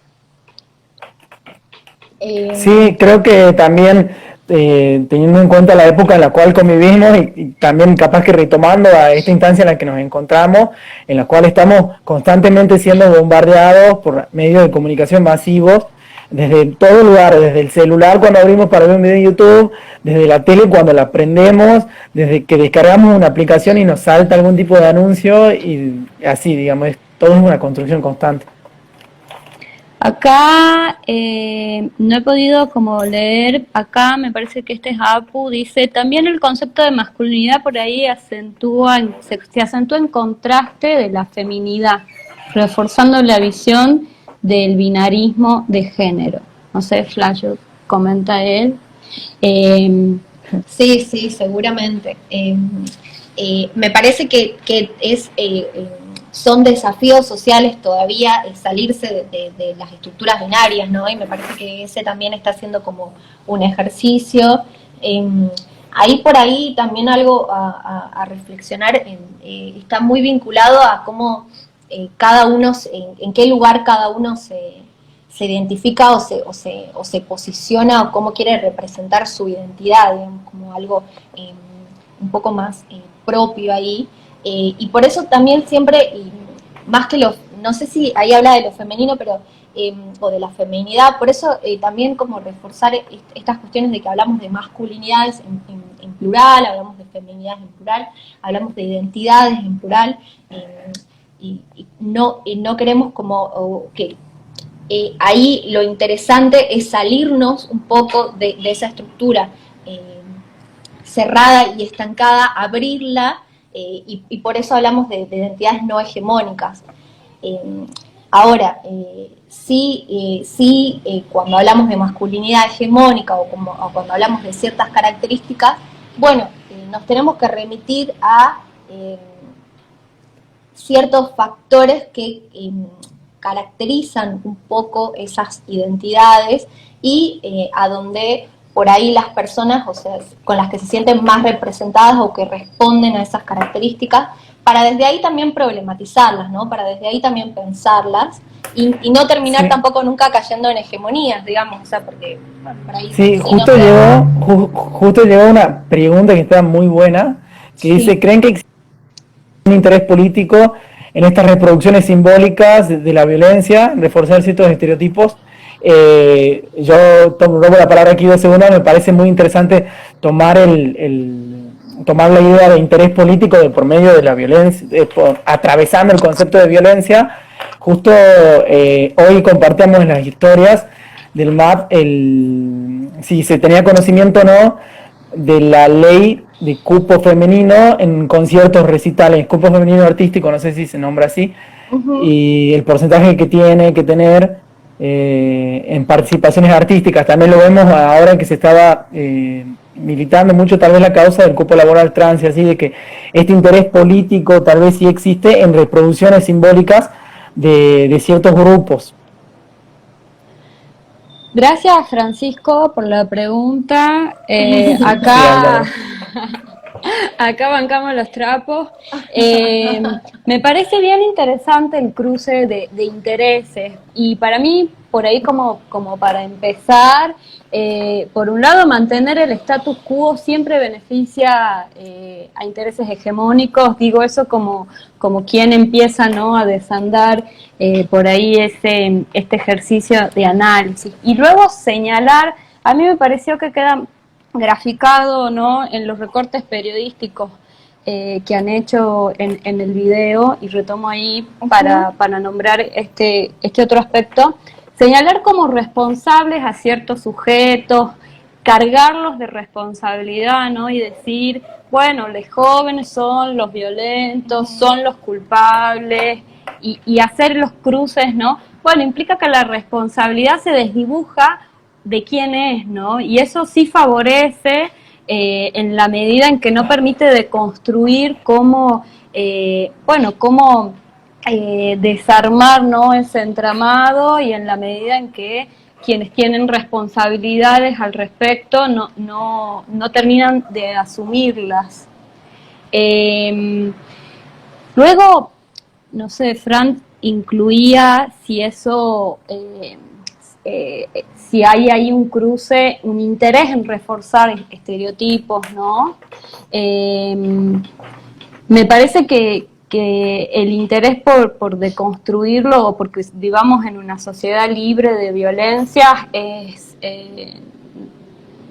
Sí, creo que también teniendo en cuenta la época en la cual convivimos y también capaz que retomando a esta instancia en la que nos encontramos, en la cual estamos constantemente siendo bombardeados por medios de comunicación masivos, desde todo lugar, desde el celular cuando abrimos para ver un video en YouTube, desde la tele cuando la prendemos, desde que descargamos una aplicación y nos salta algún tipo de anuncio, y así, digamos, todo es una construcción constante. Acá no he podido como leer, acá me parece que este es Apu, dice, también el concepto de masculinidad por ahí se acentúa en contraste de la feminidad, reforzando la visión del binarismo de género. No sé, Flash, comenta él. Sí, seguramente. Me parece que son desafíos sociales todavía salirse de las estructuras binarias, ¿no? Y me parece que ese también está siendo como un ejercicio. Ahí por ahí también algo a reflexionar, está muy vinculado a cómo cada uno, en qué lugar cada uno se identifica o se posiciona, o cómo quiere representar su identidad, digamos, como algo un poco más propio ahí. Y por eso también siempre, más que no sé si ahí habla de lo femenino, pero o de la feminidad, por eso también como reforzar estas cuestiones de que hablamos de masculinidades en plural, hablamos de feminidades en plural, hablamos de identidades en plural, y no queremos como que ahí lo interesante es salirnos un poco de esa estructura cerrada y estancada, abrirla. Y por eso hablamos de identidades no hegemónicas. Ahora, sí, cuando hablamos de masculinidad hegemónica o cuando hablamos de ciertas características, bueno, nos tenemos que remitir a ciertos factores que caracterizan un poco esas identidades y a donde por ahí las personas, o sea, con las que se sienten más representadas o que responden a esas características, para desde ahí también problematizarlas, ¿no? Para desde ahí también pensarlas y no terminar tampoco nunca cayendo en hegemonías, digamos, o sea, porque bueno, por ahí... Sí, justo llegó una pregunta que está muy buena, que dice, ¿creen que existe un interés político en estas reproducciones simbólicas de la violencia, reforzar ciertos estereotipos? Yo robo la palabra aquí 2 segundos. Me parece muy interesante tomar tomar la idea de interés político de por medio de la violencia, atravesando el concepto de violencia. Justo hoy compartíamos en las historias del MAP si se tenía conocimiento o no de la ley de cupo femenino en conciertos recitales, cupo femenino artístico, no sé si se nombra así, y el porcentaje que tiene que tener en participaciones artísticas. También lo vemos ahora que se estaba militando mucho tal vez la causa del cupo laboral trans, y así, de que este interés político tal vez sí existe en reproducciones simbólicas de ciertos grupos. Gracias, Francisco, por la pregunta. Acá Acá bancamos los trapos. Me parece bien interesante el cruce de intereses y para mí, por ahí como para empezar, por un lado mantener el status quo siempre beneficia a intereses hegemónicos, digo eso como quien empieza, ¿no?, a desandar por ahí este ejercicio de análisis. Y luego señalar, a mí me pareció que queda graficado, ¿no?, en los recortes periodísticos que han hecho en el video, y retomo ahí para nombrar este otro aspecto, señalar como responsables a ciertos sujetos, cargarlos de responsabilidad, ¿no?, y decir, bueno, los jóvenes son los violentos, son los culpables, y hacer los cruces, ¿no? Bueno, implica que la responsabilidad se desdibuja de quién es, ¿no? Y eso sí favorece en la medida en que no permite deconstruir cómo, cómo desarmar, ¿no?, ese entramado, y en la medida en que quienes tienen responsabilidades al respecto no terminan de asumirlas. Luego, no sé, Fran incluía si eso... si hay ahí un cruce, un interés en reforzar estereotipos, ¿no? Me parece que el interés por deconstruirlo, o porque vivamos en una sociedad libre de violencia,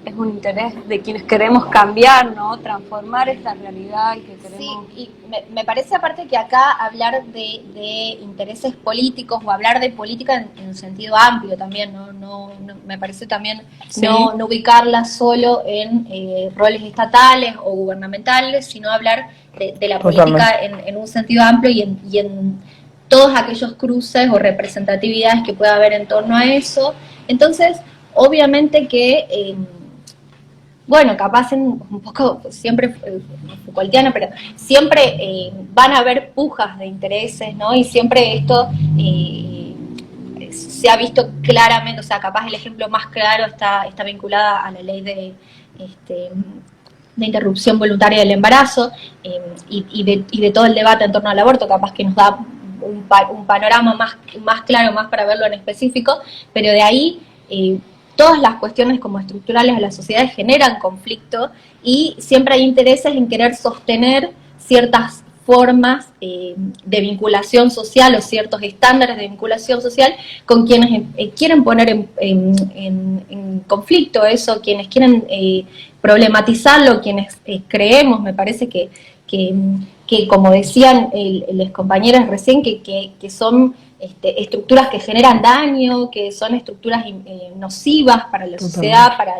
es un interés de quienes queremos cambiar, ¿no?, transformar esta realidad y que queremos... Sí, y me parece aparte que acá hablar de intereses políticos o hablar de política en un sentido amplio también, no me parece también sí, no ubicarla solo en roles estatales o gubernamentales, sino hablar de la política en un sentido amplio y en todos aquellos cruces o representatividades que pueda haber en torno a eso. Entonces, obviamente que... bueno, capaz un poco siempre Foucaultiana, pero siempre van a haber pujas de intereses, ¿no? Y siempre esto se ha visto claramente, o sea, capaz el ejemplo más claro está vinculada a la ley de interrupción voluntaria del embarazo y de todo el debate en torno al aborto, capaz que nos da un panorama más claro, más para verlo en específico, pero de ahí... todas las cuestiones como estructurales de la sociedad generan conflicto y siempre hay intereses en querer sostener ciertas formas de vinculación social o ciertos estándares de vinculación social con quienes quieren poner en conflicto eso, quienes quieren problematizarlo, quienes creemos, me parece que como decían los compañeros recién, que son estructuras que generan daño, que son estructuras nocivas para la sociedad, para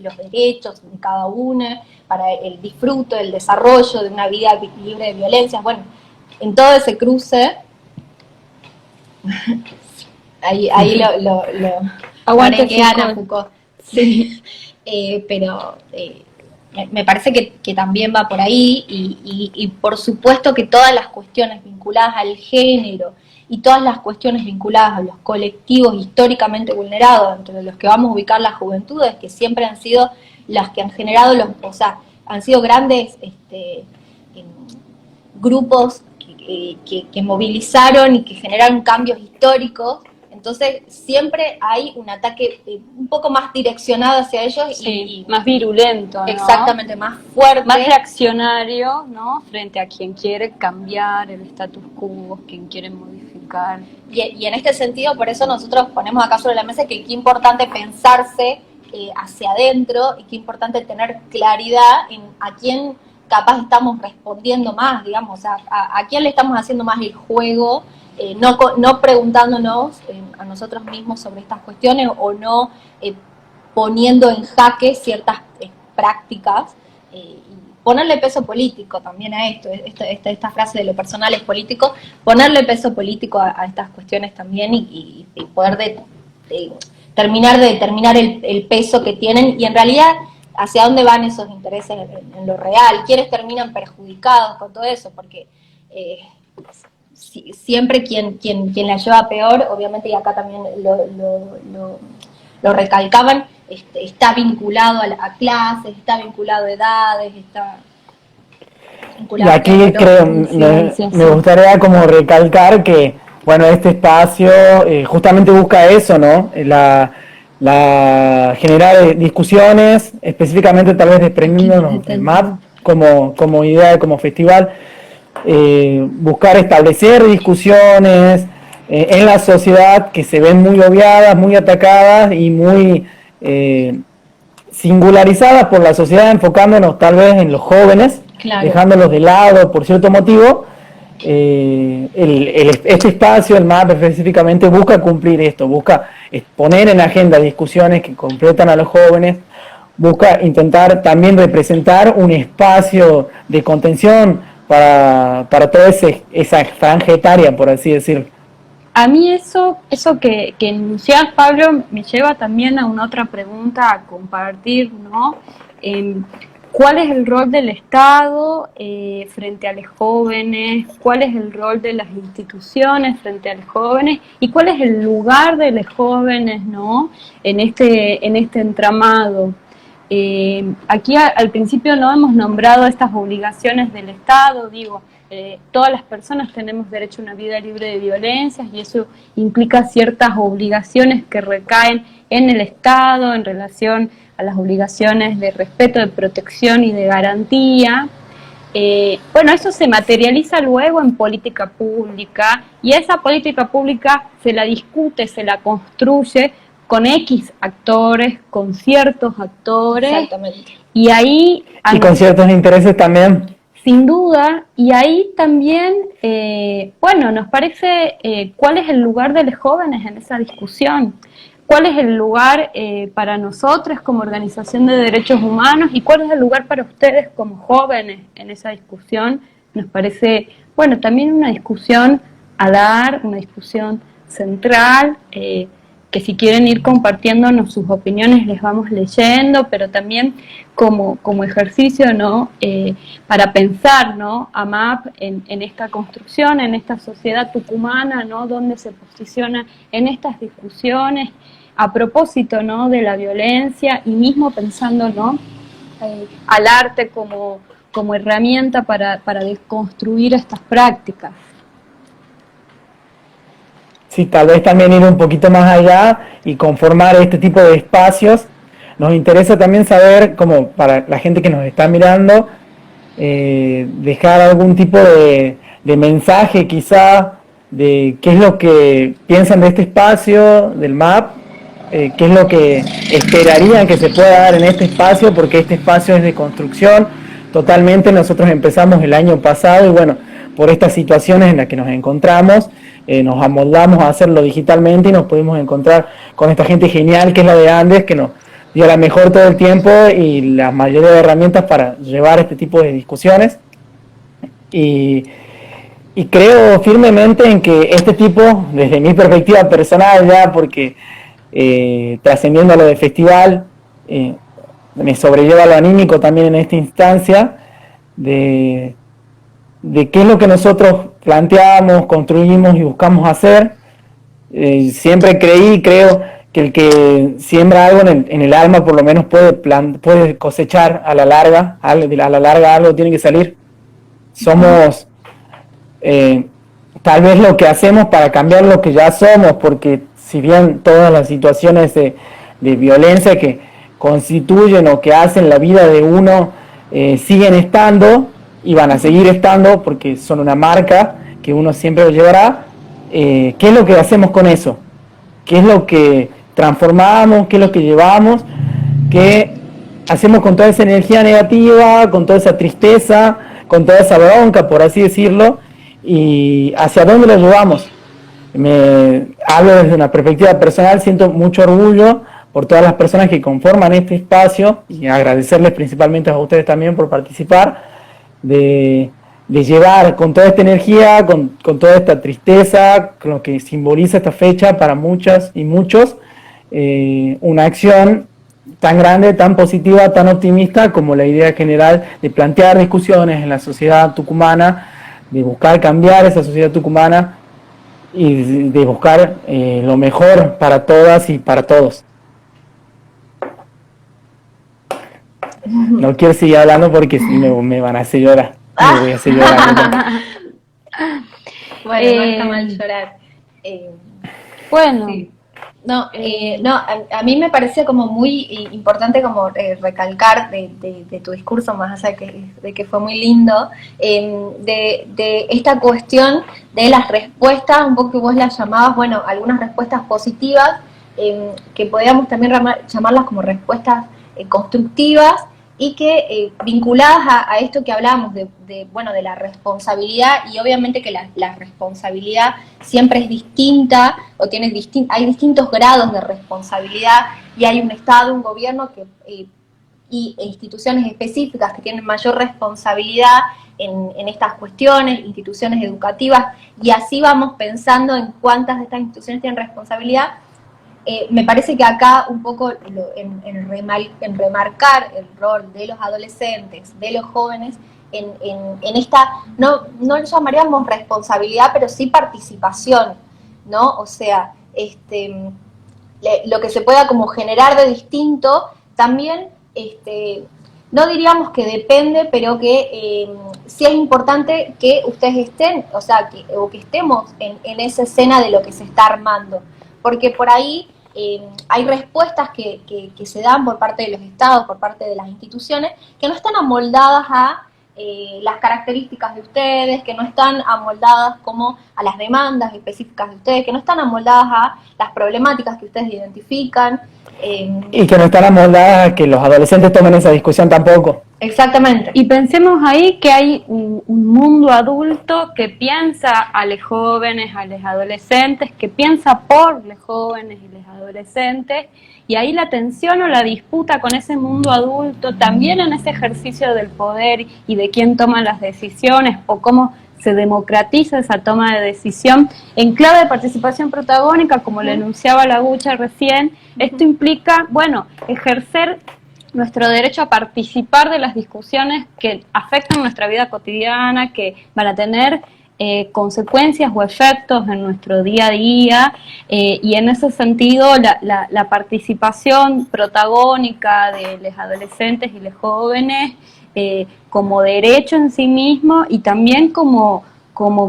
los derechos de cada uno, para el disfrute, el desarrollo de una vida libre de violencias. Bueno, en todo ese cruce, ahí lo aguante que Ana Foucault. Sí. Pero me parece que también va por ahí y por supuesto que todas las cuestiones vinculadas al género y todas las cuestiones vinculadas a los colectivos históricamente vulnerados, entre los que vamos a ubicar las juventudes, que siempre han sido las que han generado han sido grandes grupos que movilizaron y que generaron cambios históricos. Entonces siempre hay un ataque un poco más direccionado hacia ellos, sí, y más virulento, ¿no? Exactamente, más fuerte, más reaccionario, ¿no?, frente a quien quiere cambiar el status quo, quien quiere modificar. Y en este sentido, por eso nosotros ponemos acá sobre la mesa que qué importante pensarse hacia adentro y qué importante tener claridad en a quién capaz estamos respondiendo más, digamos, o sea, a quién le estamos haciendo más el juego, no preguntándonos a nosotros mismos sobre estas cuestiones o no poniendo en jaque ciertas prácticas y ponerle peso político también a esto, esta frase de lo personal es político, ponerle peso político a estas cuestiones también y poder terminar de determinar el peso que tienen y en realidad hacia dónde van esos intereses en lo real, quiénes terminan perjudicados con todo eso, porque siempre quien la lleva peor, obviamente, y acá también lo recalcaban, está vinculado a clases, está vinculado a edades, Y aquí creo, me gustaría como recalcar que, bueno, este espacio justamente busca eso, ¿no? Generar discusiones, específicamente tal vez desprendiéndonos del MAP como idea, como festival, buscar establecer discusiones en la sociedad que se ven muy obviadas, muy atacadas y muy singularizadas por la sociedad, enfocándonos tal vez en los jóvenes, claro, dejándolos de lado por cierto motivo. Este espacio, el MAP específicamente, busca cumplir esto, busca poner en agenda discusiones que completan a los jóvenes, busca intentar también representar un espacio de contención para toda esa franja etaria, por así decirlo. A mí eso que enunciás, Pablo, me lleva también a una otra pregunta a compartir, ¿no? ¿Cuál es el rol del Estado frente a los jóvenes? ¿Cuál es el rol de las instituciones frente a los jóvenes? ¿Y cuál es el lugar de los jóvenes, ¿no? en este entramado? Aquí al principio no hemos nombrado estas obligaciones del Estado, digo, todas las personas tenemos derecho a una vida libre de violencias y eso implica ciertas obligaciones que recaen en el Estado en relación a las obligaciones de respeto, de protección y de garantía. Bueno, eso se materializa luego en política pública y esa política pública se la discute, se la construye con X actores, con ciertos actores. Exactamente. Y ahí... Y con ciertos intereses también. Sin duda, y ahí también, bueno, nos parece cuál es el lugar de los jóvenes en esa discusión, cuál es el lugar para nosotros como organización de derechos humanos y cuál es el lugar para ustedes como jóvenes en esa discusión. Nos parece, bueno, también una discusión a dar, una discusión central, que si quieren ir compartiéndonos sus opiniones les vamos leyendo, pero también como ejercicio, ¿no? Para pensar, ¿no? a MAP en esta construcción, en esta sociedad tucumana, ¿no? Donde se posiciona en estas discusiones a propósito, ¿no? de la violencia y mismo pensando, ¿no? Al arte como herramienta para desconstruir estas prácticas. Sí, tal vez también ir un poquito más allá y conformar este tipo de espacios. Nos interesa también saber, como para la gente que nos está mirando, dejar algún tipo de mensaje quizá de qué es lo que piensan de este espacio, del MAP, qué es lo que esperarían que se pueda dar en este espacio, porque este espacio es de construcción totalmente. Nosotros empezamos el año pasado y bueno, por estas situaciones en las que nos encontramos, nos amoldamos a hacerlo digitalmente y nos pudimos encontrar con esta gente genial que es la de Andes, que nos dio la mejor todo el tiempo y la mayoría de herramientas para llevar este tipo de discusiones. Y creo firmemente en que este tipo, desde mi perspectiva personal ya, porque trascendiendo a lo del festival, me sobrelleva lo anímico también en esta instancia, de qué es lo que nosotros planteamos, construimos y buscamos hacer. Siempre creo que el que siembra algo en el alma por lo menos puede cosechar a la larga algo tiene que salir. Somos tal vez lo que hacemos para cambiar lo que ya somos, porque si bien todas las situaciones de violencia que constituyen o que hacen la vida de uno siguen estando y van a seguir estando porque son una marca que uno siempre lo llevará, ¿qué es lo que hacemos con eso? ¿Qué es lo que transformamos? ¿Qué es lo que llevamos? ¿Qué hacemos con toda esa energía negativa, con toda esa tristeza, con toda esa bronca, por así decirlo? ¿Y hacia dónde lo llevamos? Hablo desde una perspectiva personal, siento mucho orgullo por todas las personas que conforman este espacio y agradecerles principalmente a ustedes también por participar, de llevar con toda esta energía, con toda esta tristeza, con lo que simboliza esta fecha para muchas y muchos, una acción tan grande, tan positiva, tan optimista como la idea general de plantear discusiones en la sociedad tucumana, de buscar cambiar esa sociedad tucumana y de buscar lo mejor para todas y para todos. No quiero seguir hablando porque si me van a hacer llorar. Me voy a seguir llorando. Bueno, no está mal llorar. Bueno, Sí. No, no, a mí me parecía como muy importante como recalcar de tu discurso, más allá de que fue muy lindo, de esta cuestión de las respuestas, un poco que vos las llamabas, bueno, algunas respuestas positivas, que podíamos también llamarlas como respuestas constructivas, y que vinculadas a esto que hablábamos bueno, de la responsabilidad, y obviamente que la responsabilidad siempre es distinta, o hay distintos grados de responsabilidad, y hay un Estado, un gobierno e instituciones específicas que tienen mayor responsabilidad en estas cuestiones, instituciones educativas, y así vamos pensando en cuántas de estas instituciones tienen responsabilidad. Me parece que acá un poco en remarcar el rol de los adolescentes, de los jóvenes, en esta, no lo llamaríamos responsabilidad, pero sí participación, ¿no? O sea, lo que se pueda como generar de distinto, también, no diríamos que depende, pero que sí es importante que ustedes estén, o sea, que estemos en esa escena de lo que se está armando, porque por ahí hay respuestas que se dan por parte de los estados, por parte de las instituciones, que no están amoldadas a las características de ustedes, que no están amoldadas como a las demandas específicas de ustedes, que no están amoldadas a las problemáticas que ustedes identifican. Y que no están amoldadas a que los adolescentes tomen esa discusión tampoco. Exactamente. y pensemos ahí que hay un mundo adulto que piensa a los jóvenes, a los adolescentes, que piensa por los jóvenes y los adolescentes, y ahí la tensión o la disputa con ese mundo adulto, también en ese ejercicio del poder y de quién toma las decisiones o cómo se democratiza esa toma de decisión en clave de participación protagónica, como le enunciaba la Gucha recién. Esto implica, bueno, ejercer nuestro derecho a participar de las discusiones que afectan nuestra vida cotidiana, que van a tener consecuencias o efectos en nuestro día a día, y en ese sentido la participación protagónica de los adolescentes y los jóvenes como derecho en sí mismo, y también como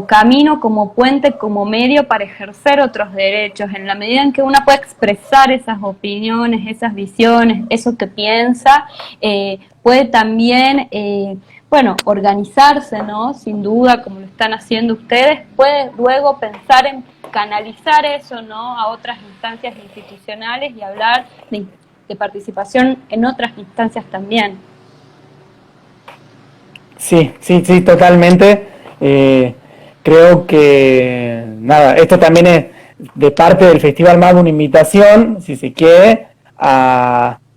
camino, como puente, como medio para ejercer otros derechos, en la medida en que uno puede expresar esas opiniones, esas visiones, eso que piensa, puede también, bueno, organizarse, ¿no? Sin duda, como lo están haciendo ustedes, puede luego pensar en canalizar eso, ¿no? A otras instancias institucionales y hablar de participación en otras instancias también. Sí, totalmente. Creo que, nada, esto también es de parte del Festival MAP una invitación, si se quiere,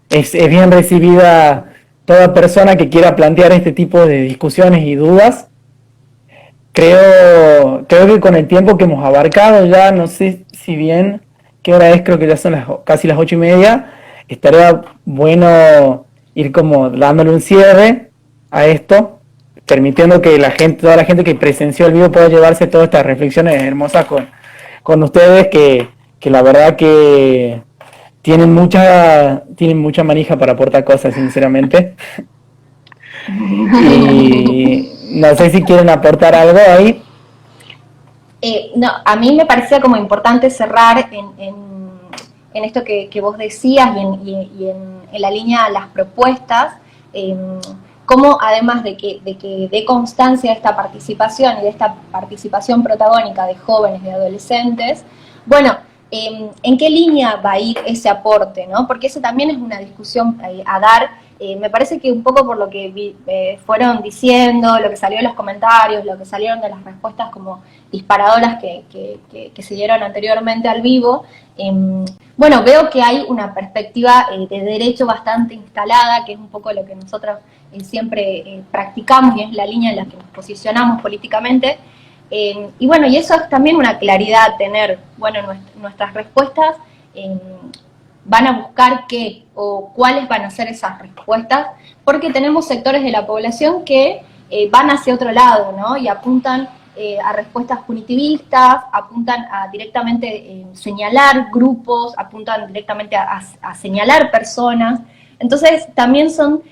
es bien recibida toda persona que quiera plantear este tipo de discusiones y dudas. Creo que con el tiempo que hemos abarcado ya, no sé si bien qué hora es, creo que ya son casi las 8:30, estaría bueno ir como dándole un cierre a esto, permitiendo que toda la gente que presenció el vivo pueda llevarse todas estas reflexiones hermosas con ustedes, que la verdad que tienen mucha manija para aportar cosas, sinceramente. Y no sé si quieren aportar algo ahí. No, a mí me parecía como importante cerrar en esto que vos decías y en la línea de las propuestas, como además de que dé constancia de esta participación y de esta participación protagónica de jóvenes, de adolescentes, bueno, ¿en qué línea va a ir ese aporte, ¿no? Porque eso también es una discusión a dar. Me parece que un poco por lo que fueron diciendo, lo que salió en los comentarios, lo que salieron de las respuestas como disparadoras que se dieron anteriormente al vivo, bueno, veo que hay una perspectiva de derecho bastante instalada, que es un poco lo que nosotros siempre practicamos y es la línea en la que nos posicionamos políticamente. Y bueno, y eso es también una claridad, tener, bueno, nuestras respuestas van a buscar qué o cuáles van a ser esas respuestas, porque tenemos sectores de la población que van hacia otro lado, ¿no? Y apuntan a respuestas punitivistas, apuntan a directamente señalar grupos, apuntan directamente a señalar personas. Entonces también son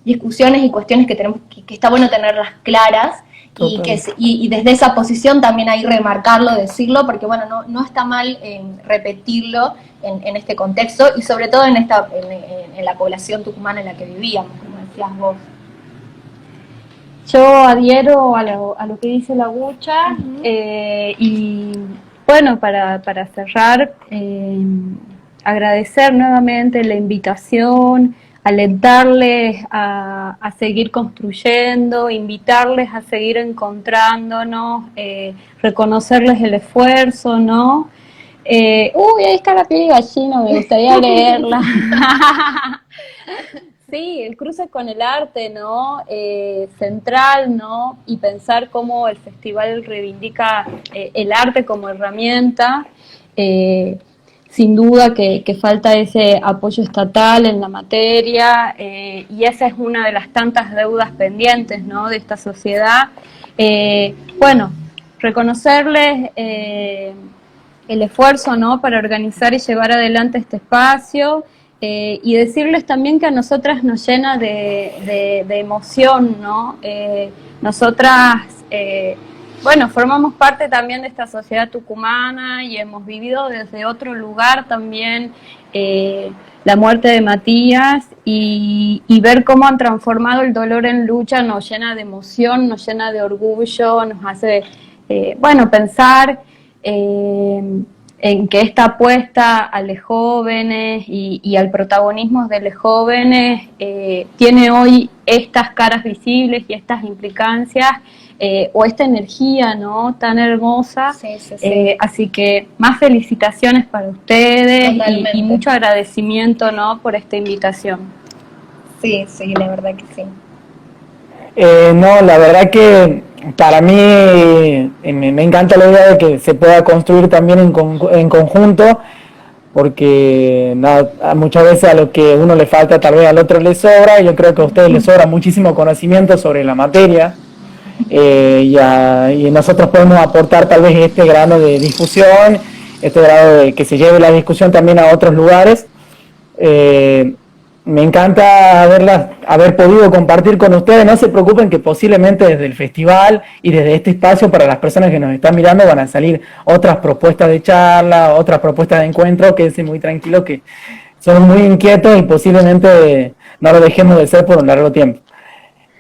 discusiones y cuestiones que tenemos que está bueno tenerlas claras y desde esa posición también ahí remarcarlo, decirlo, porque bueno, no está mal repetirlo en este contexto y sobre todo en la población tucumana en la que vivíamos, como decías vos. Yo adhiero a lo que dice la Gucha, y bueno, para cerrar, agradecer nuevamente la invitación, alentarles a seguir construyendo, invitarles a seguir encontrándonos, reconocerles el esfuerzo, ¿no? Uy, ahí está la piel de gallina, me gustaría leerla. Sí, el cruce con el arte, ¿no? Central, ¿no? Y pensar cómo el festival reivindica el arte como herramienta. Sin duda que falta ese apoyo estatal en la materia, y esa es una de las tantas deudas pendientes, ¿no? De esta sociedad. Bueno, reconocerles el esfuerzo, ¿no? Para organizar y llevar adelante este espacio. Y decirles también que a nosotras nos llena de emoción, ¿no? Nosotras, bueno, formamos parte también de esta sociedad tucumana y hemos vivido desde otro lugar también la muerte de Matías y ver cómo han transformado el dolor en lucha nos llena de emoción, nos llena de orgullo, nos hace, bueno, pensar en que esta apuesta a los jóvenes y al protagonismo de los jóvenes tiene hoy estas caras visibles y estas implicancias, o esta energía, ¿no? Tan hermosa. Sí, sí, sí. Así que más felicitaciones para ustedes y mucho agradecimiento, ¿no? Por esta invitación. Sí, sí, la verdad que sí. No, la verdad que para mí me encanta la idea de que se pueda construir también en conjunto, porque muchas veces a lo que uno le falta tal vez al otro le sobra. Yo creo que a ustedes les sobra muchísimo conocimiento sobre la materia, y nosotros podemos aportar tal vez este grano de difusión, este grado de que se lleve la discusión también a otros lugares. Me encanta haber podido compartir con ustedes. No se preocupen que posiblemente desde el festival y desde este espacio para las personas que nos están mirando van a salir otras propuestas de charla, otras propuestas de encuentro. Quédense muy tranquilos que somos muy inquietos y posiblemente no lo dejemos de ser por un largo tiempo.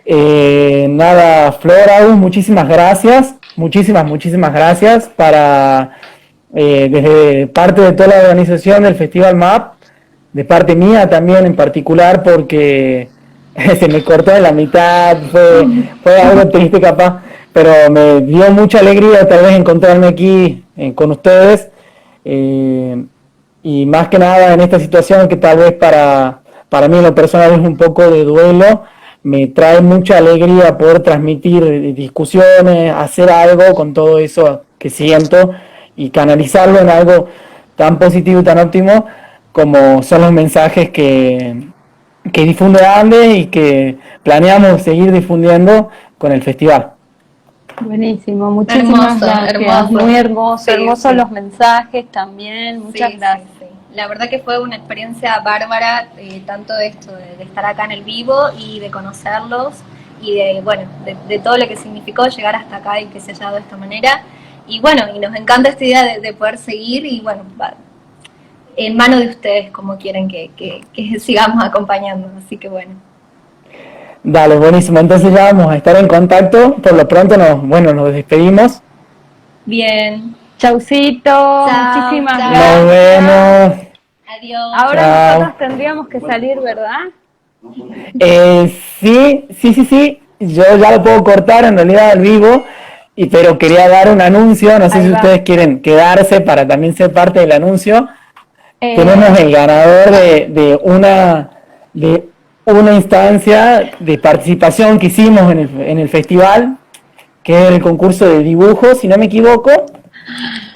Flor, Agus, muchísimas gracias, muchísimas gracias desde parte de toda la organización del Festival MAP, de parte mía también en particular, porque se me cortó en la mitad, fue algo triste capaz, pero me dio mucha alegría tal vez encontrarme aquí con ustedes, y más que nada en esta situación que tal vez para mí en lo personal es un poco de duelo. Me trae mucha alegría poder transmitir discusiones, hacer algo con todo eso que siento y canalizarlo en algo tan positivo y tan óptimo como son los mensajes que difunde Andes y que planeamos seguir difundiendo con el festival. Buenísimo, muchísimas gracias. Hermoso. Muy hermoso, Sí, hermosos sí. los mensajes también, muchas gracias. Sí. La verdad que fue una experiencia bárbara, tanto esto de estar acá en el vivo y de conocerlos y de todo lo que significó llegar hasta acá y que se haya dado de esta manera. Y bueno, y nos encanta esta idea de poder seguir y bueno, en manos de ustedes como quieren que sigamos acompañando, así que bueno. Dale, buenísimo, entonces ya vamos a estar en contacto. Por lo pronto nos despedimos. Bien. Chaucito, Chao, muchísimas chao. gracias. Nos vemos. Adiós. Ahora Chao. nosotros tendríamos que salir, ¿verdad? Sí, yo ya lo puedo cortar en realidad al vivo, pero quería dar un anuncio, no sé Ahí si va. ustedes quieren quedarse para también ser parte del anuncio. Tenemos el ganador de una instancia de participación que hicimos en el festival, que es el concurso de dibujo, si no me equivoco,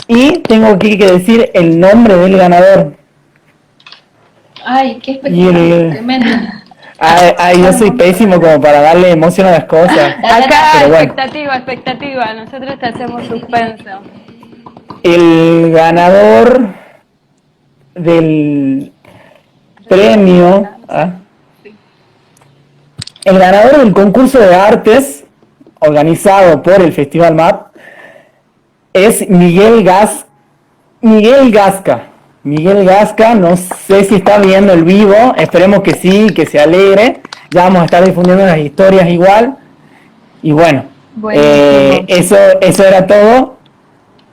y tengo aquí que decir el nombre del ganador. Ay, qué espectacular, tremendo. Yo soy pésimo como para darle emoción a las cosas. Acá, Pero bueno. expectativa, nosotros te hacemos suspenso. El ganador del premio, Ah. El ganador del concurso de artes organizado por el Festival MAP es Miguel Gasca. Miguel Gasca, no sé si está viendo el vivo, esperemos que sí, que se alegre. Ya vamos a estar difundiendo las historias igual. Y bueno, eso era todo.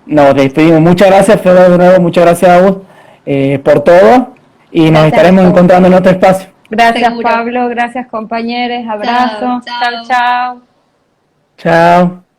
Nos despedimos. Muchas gracias, Fede, de nuevo, muchas gracias a vos por todo. Y nos estaremos encontrando en otro espacio. Gracias, Seguro. Pablo, gracias, compañeros, abrazo. Chao, chao. Chao, chao. Chao.